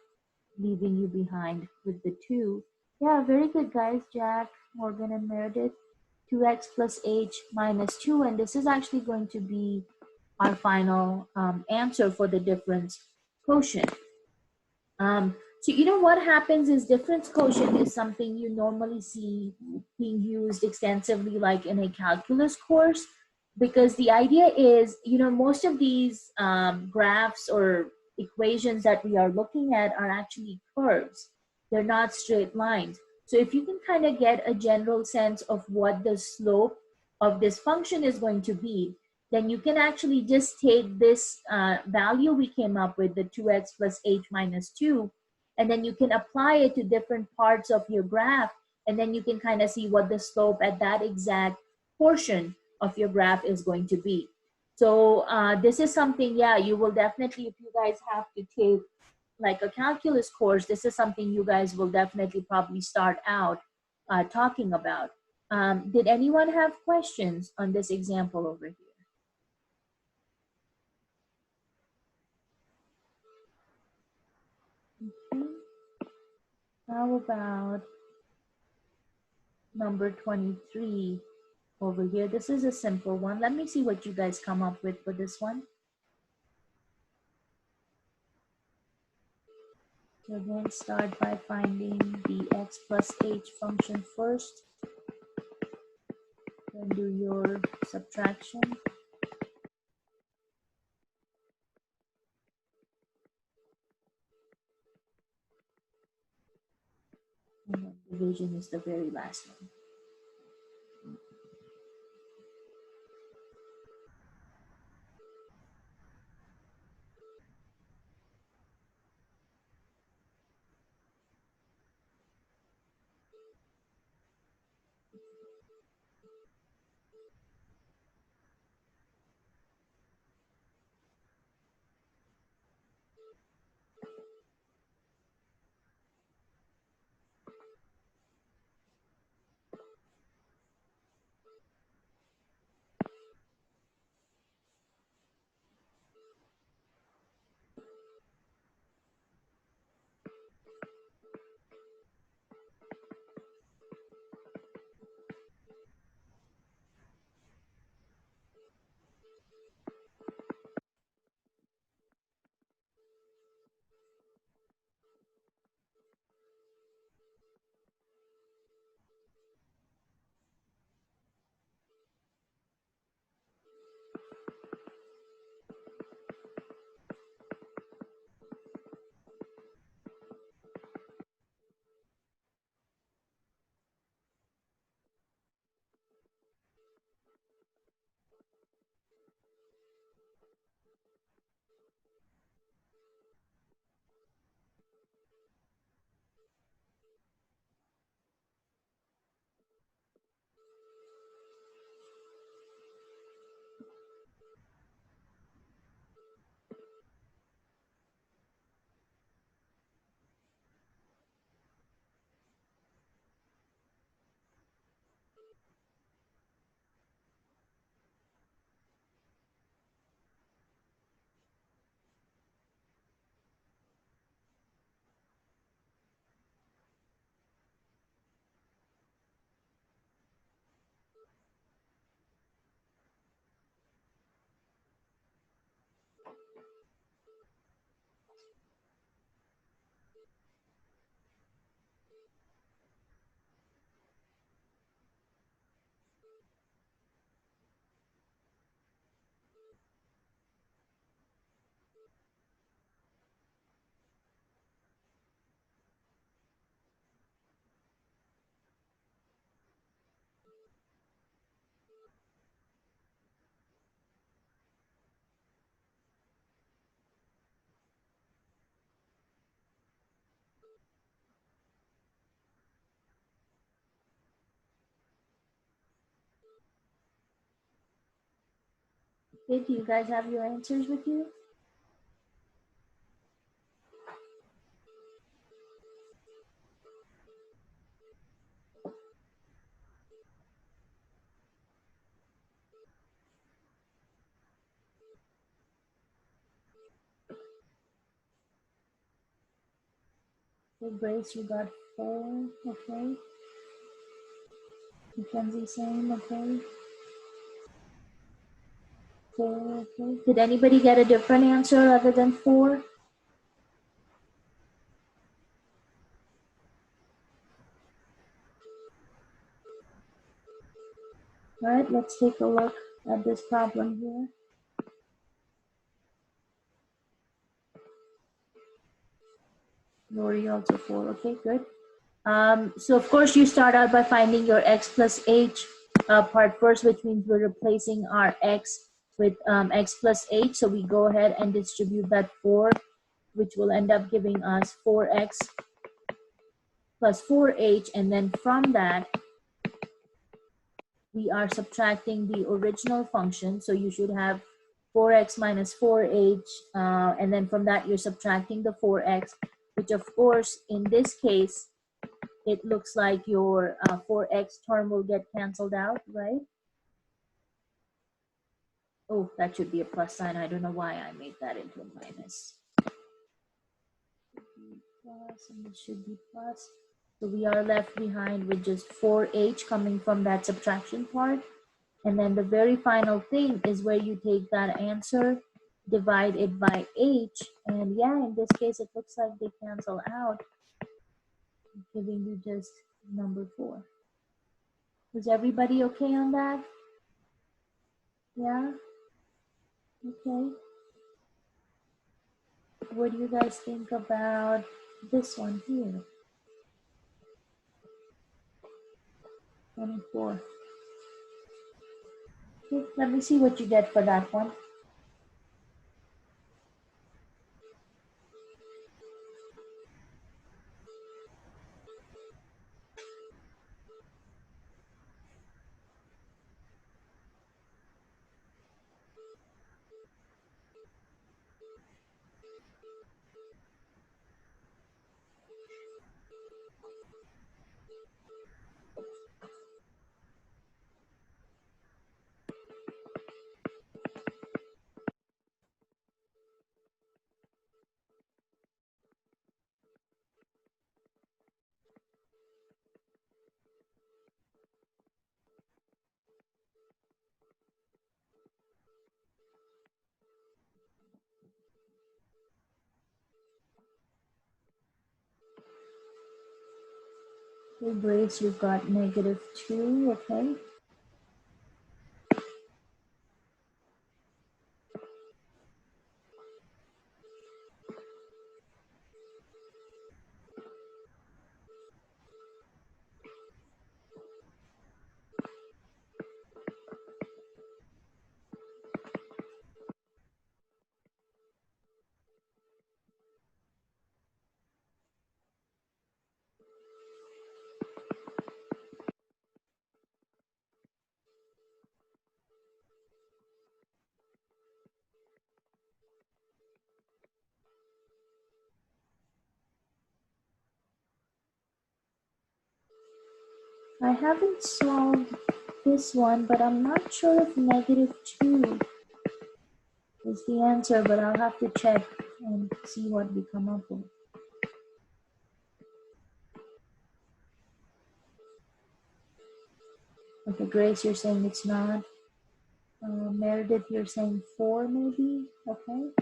leaving you behind with the 2. Yeah, very good, guys. Jack, Morgan, and Meredith. 2x plus h minus 2, and this is actually going to be our final answer for the difference quotient. So you know what happens is difference quotient is something you normally see being used extensively, like in a calculus course, because the idea is, you know, most of these graphs or equations that we are looking at are actually curves. They're not straight lines. So if you can kind of get a general sense of what the slope of this function is going to be, then you can actually just take this value we came up with, the 2x plus h minus 2, and then you can apply it to different parts of your graph, and then you can kind of see what the slope at that exact portion of your graph is going to be. So this is something, yeah, you will definitely, if you guys have to take like a calculus course, this is something you guys will definitely probably start out talking about. Did anyone have questions on this example over here? Okay. How about number 23 over here? This is a simple one. Let me see what you guys come up with for this one. So again, start by finding the x plus h function first. Then do your subtraction. And then division is the very last one. Okay, do you guys have your answers with you? Okay, Grace, you got 4, okay. Mackenzie, same, okay. 4, okay. Did anybody get a different answer other than 4? All right, let's take a look at this problem here. Lori also 4. Okay, good. So of course you start out by finding your x plus h part first, which means we're replacing our x with x plus h. So we go ahead and distribute that 4, which will end up giving us 4x plus 4h. And then from that, we are subtracting the original function. So you should have 4x minus 4h. And then from that, you're subtracting the 4x, which of course, in this case, it looks like your 4x term will get canceled out, right? Oh, that should be a plus sign. I don't know why I made that into a minus. Plus, and it should be plus. So we are left behind with just 4h coming from that subtraction part. And then the very final thing is where you take that answer, divide it by h. And yeah, in this case, it looks like they cancel out, giving you just number 4. Was everybody okay on that? Yeah? Okay. What do you guys think about this one here? 24. Okay, let me see what you get for that one. Okay, Grace, you've got -2, okay. I haven't solved this one, but I'm not sure if -2 is the answer, but I'll have to check and see what we come up with. Okay, Grace, you're saying it's not. Meredith, you're saying 4 maybe, okay.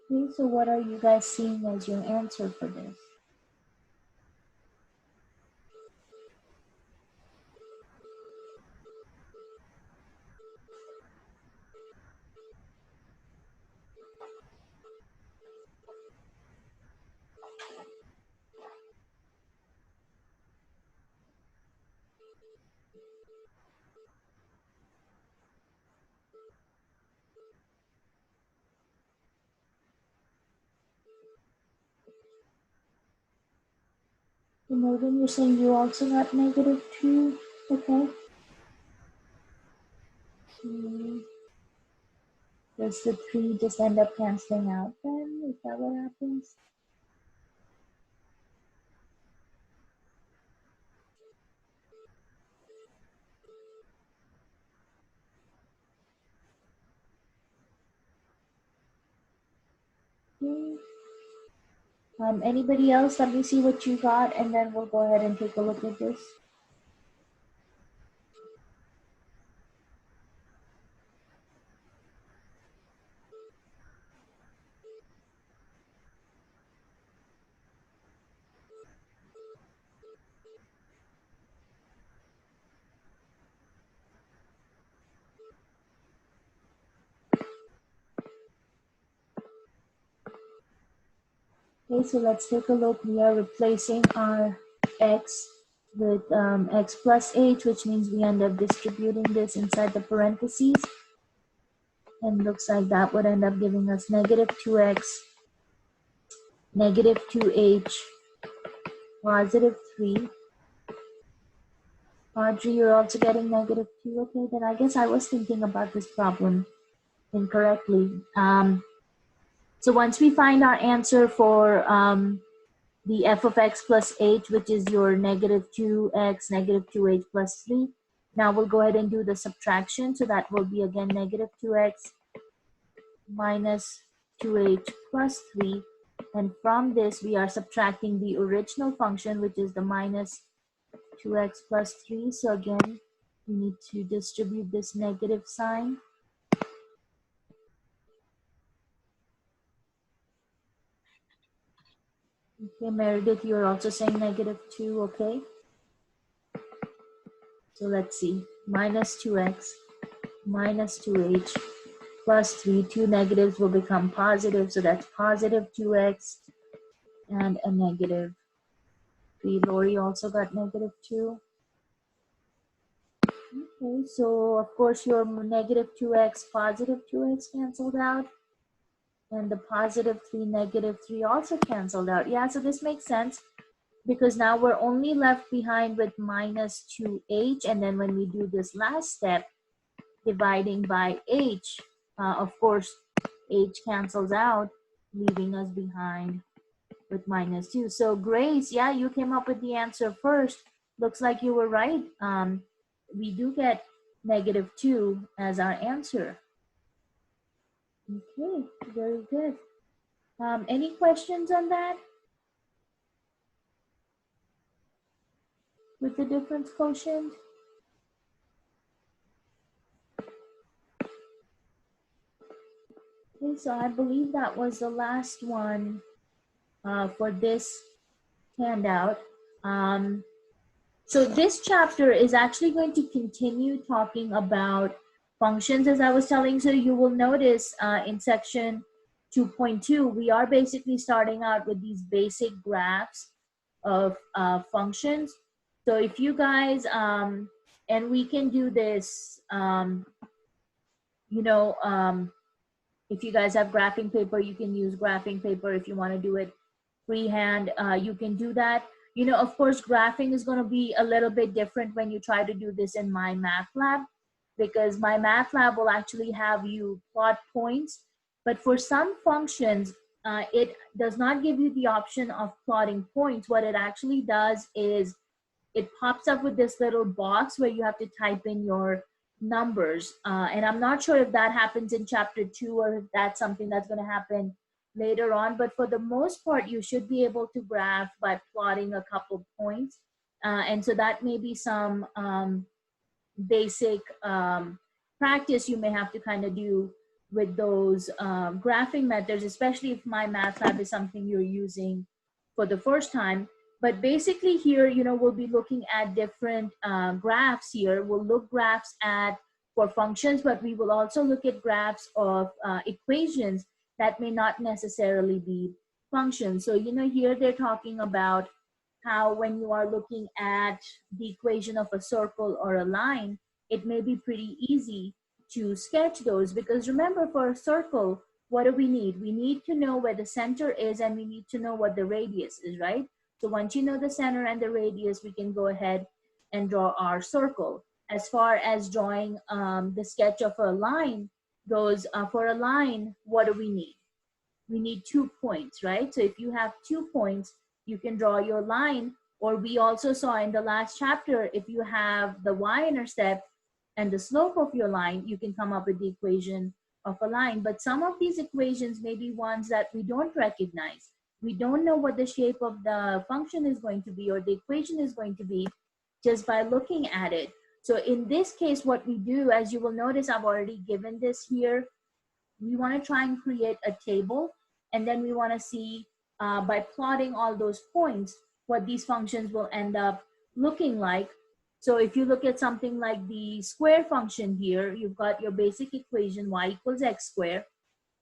Okay, so what are you guys seeing as your answer for this? So Morgan, you're saying you also got -2? Okay. Does the 3 just end up canceling out then? Is that what happens? Okay. Anybody else? Let me see what you got, and then we'll go ahead and take a look at this. Okay, so let's take a look. We are replacing our x with x plus h, which means we end up distributing this inside the parentheses. And looks like that would end up giving us -2x, -2h, +3. Audrey, you're also getting -2. Okay, then I guess I was thinking about this problem incorrectly. So once we find our answer for the f of x plus h, which is your -2x, -2h plus 3, now we'll go ahead and do the subtraction. So that will be again -2x minus 2h plus 3. And from this, we are subtracting the original function, which is the minus 2x plus 3. So again, we need to distribute this negative sign. Okay, Meredith, you're also saying -2, okay? So let's see, minus 2x minus 2h plus 3, two negatives will become positive, so that's positive 2x and a -3. Lori also got -2. Okay, so of course your -2x, positive 2x canceled out, and the +3, -3 also canceled out. Yeah, so this makes sense because now we're only left behind with -2h, and then when we do this last step, dividing by h, of course, h cancels out, leaving us behind with -2. So Grace, yeah, you came up with the answer first. Looks like you were right. We do get -2 as our answer. Okay, very good. Any questions on that? With the difference quotient? Okay, so I believe that was the last one for this handout. So this chapter is actually going to continue talking about functions, as I was telling. So you will notice in section 2.2, we are basically starting out with these basic graphs of functions. So if you guys, and we can do this, if you guys have graphing paper, you can use graphing paper. If you want to do it freehand, you can do that. Of course, graphing is going to be a little bit different when you try to do this in MyMathLab, because MyMathLab will actually have you plot points. But for some functions, it does not give you the option of plotting points. What it actually does is it pops up with this little box where you have to type in your numbers. And I'm not sure if that happens in chapter 2 or if that's something that's going to happen later on. But for the most part, you should be able to graph by plotting a couple points. And so that may be some basic practice you may have to kind of do with those graphing methods, especially if MyMathLab is something you're using for the first time. But basically here, we'll be looking at different graphs here. We'll look graphs for functions, but we will also look at graphs of equations that may not necessarily be functions. So, here they're talking about how when you are looking at the equation of a circle or a line, it may be pretty easy to sketch those, because remember, for a circle, what do we need? We need to know where the center is, and we need to know what the radius is, right? So once you know the center and the radius, we can go ahead and draw our circle. As far as drawing the sketch of a line goes, for a line, what do we need? We need 2 points, right? So if you have 2 points, you can draw your line. Or we also saw in the last chapter, if you have the y-intercept and the slope of your line, you can come up with the equation of a line. But some of these equations may be ones that we don't recognize. We don't know what the shape of the function is going to be or the equation is going to be just by looking at it. So in this case, what we do, as you will notice, I've already given this here. We want to try and create a table, and then we want to see by plotting all those points what these functions will end up looking like. So if you look at something like the square function here, you've got your basic equation y equals x squared.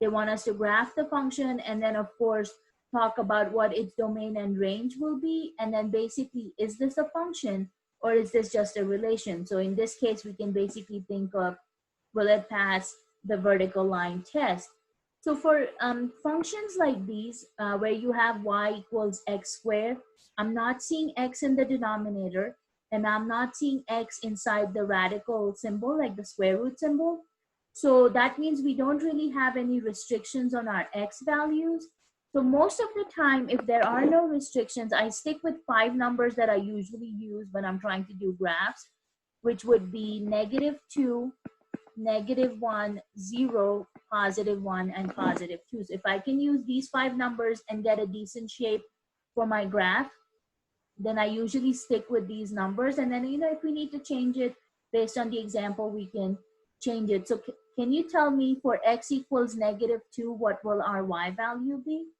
They want us to graph the function and then of course talk about what its domain and range will be, and then basically, is this a function or is this just a relation? So in this case, we can basically think of, will it pass the vertical line test? So for functions like these, where you have y equals x squared, I'm not seeing x in the denominator, and I'm not seeing x inside the radical symbol, like the square root symbol. So that means we don't really have any restrictions on our x values. So most of the time, if there are no restrictions, I stick with 5 numbers that I usually use when I'm trying to do graphs, which would be -2, -1, 0, +1, and +2. So if I can use these 5 numbers and get a decent shape for my graph, then I usually stick with these numbers. And then, if we need to change it based on the example, we can change it. So can you tell me for x equals -2, what will our y value be?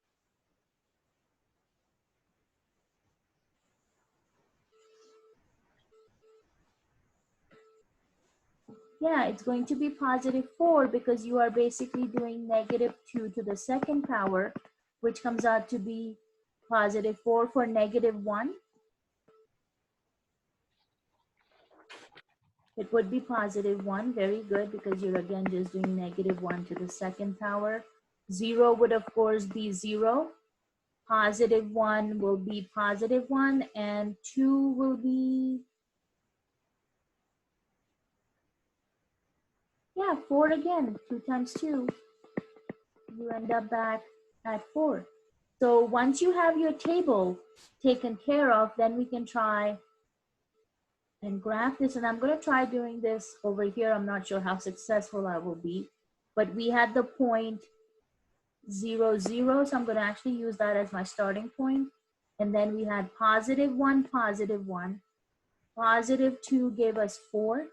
Yeah, it's going to be +4 because you are basically doing -2 to the second power, which comes out to be +4 for -1. It would be +1, very good, because you're again just doing -1 to the second power. 0 would of course be 0. +1 will be +1, and 2 will be, yeah, 4 again. 2 times 2, you end up back at 4. So once you have your table taken care of, then we can try and graph this. And I'm going to try doing this over here. I'm not sure how successful I will be, but we had the point 0, 0. So I'm going to actually use that as my starting point. And then we had +1, +1. +2 gave us 4.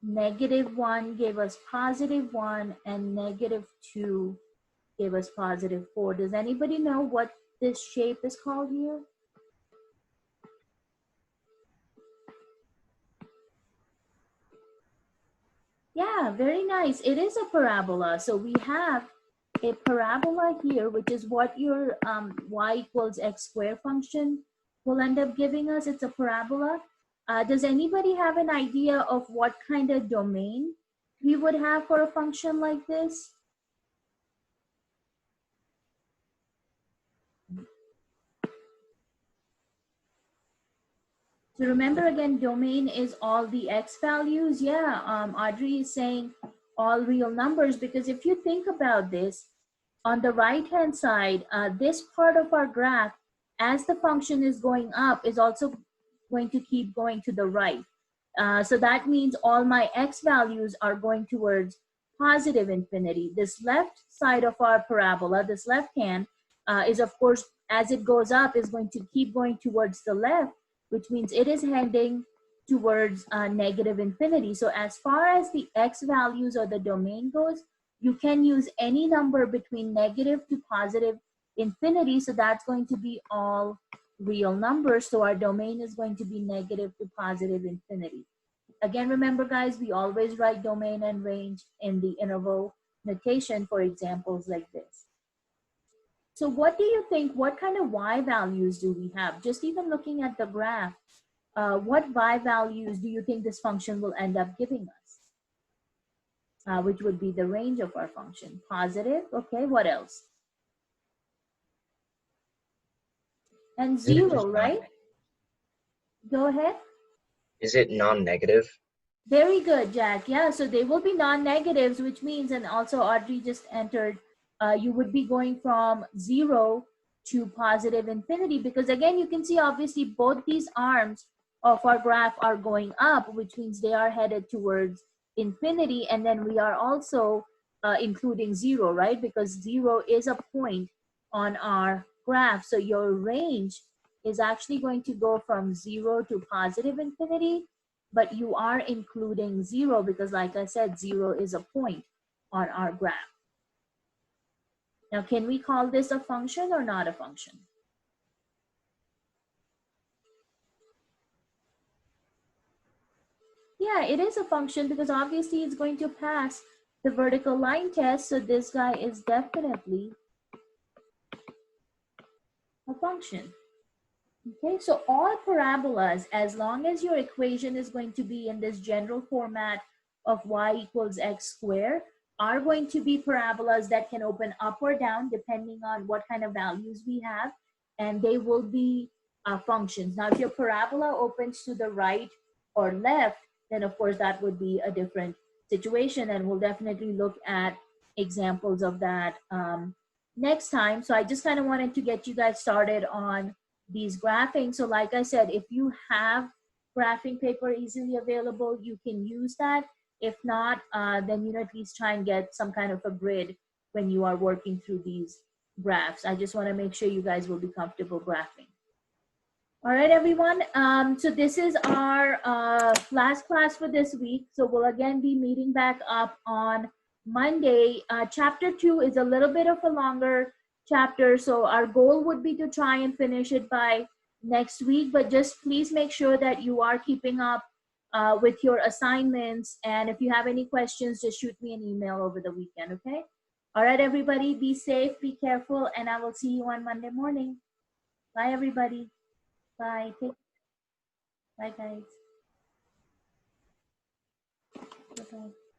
-1 gave us +1, and -2 gave us +4. Does anybody know what this shape is called here? Yeah, very nice. It is a parabola. So we have a parabola here, which is what your y equals x squared function will end up giving us. It's a parabola. Does anybody have an idea of what kind of domain we would have for a function like this? So remember again, domain is all the x values. Yeah, Audrey is saying all real numbers, because if you think about this, on the right-hand side, this part of our graph, as the function is going up, is also going to keep going to the right. So that means all my x values are going towards positive infinity. This left side of our parabola, this left hand, is of course, as it goes up, is going to keep going towards the left, which means it is heading towards negative infinity. So as far as the x values or the domain goes, you can use any number between negative to positive infinity. So that's going to be all real numbers. So our domain is going to be negative to positive infinity. Again, remember guys, we always write domain and range in the interval notation for examples like this. So what do you think, what kind of y values do we have? Just even looking at the graph, what y values do you think this function will end up giving us? Which would be the range of our function. Positive, okay, what else? and Isn't it 0, just right? Go ahead. Is it non-negative? Very good, Jack. Yeah, so they will be non-negatives, which means, and also Audrey just entered, you would be going from 0 to positive infinity, because again, you can see obviously both these arms of our graph are going up, which means they are headed towards infinity. And then we are also including 0, right? Because 0 is a point on our graph. So your range is actually going to go from 0 to positive infinity, but you are including 0 because, like I said, 0 is a point on our graph. Now, can we call this a function or not a function? Yeah, it is a function because obviously it's going to pass the vertical line test. So this guy is definitely a function. Okay, so all parabolas, as long as your equation is going to be in this general format of y equals x squared, are going to be parabolas that can open up or down depending on what kind of values we have, and they will be functions. Now, if your parabola opens to the right or left, then of course that would be a different situation, and we'll definitely look at examples of that next time. So I just kind of wanted to get you guys started on these graphing. So like I said, if you have graphing paper easily available, you can use that. If not, then at least try and get some kind of a grid when you are working through these graphs. I just want to make sure you guys will be comfortable graphing. All right, everyone. So this is our last class for this week. So we'll again be meeting back up on Monday. Chapter 2 is a little bit of a longer chapter, so our goal would be to try and finish it by next week, but just please make sure that you are keeping up with your assignments, and if you have any questions, just shoot me an email over the weekend, okay? All right, everybody, be safe, be careful, and I will see you on Monday morning. Bye, everybody. Bye. Bye, guys. Bye-bye.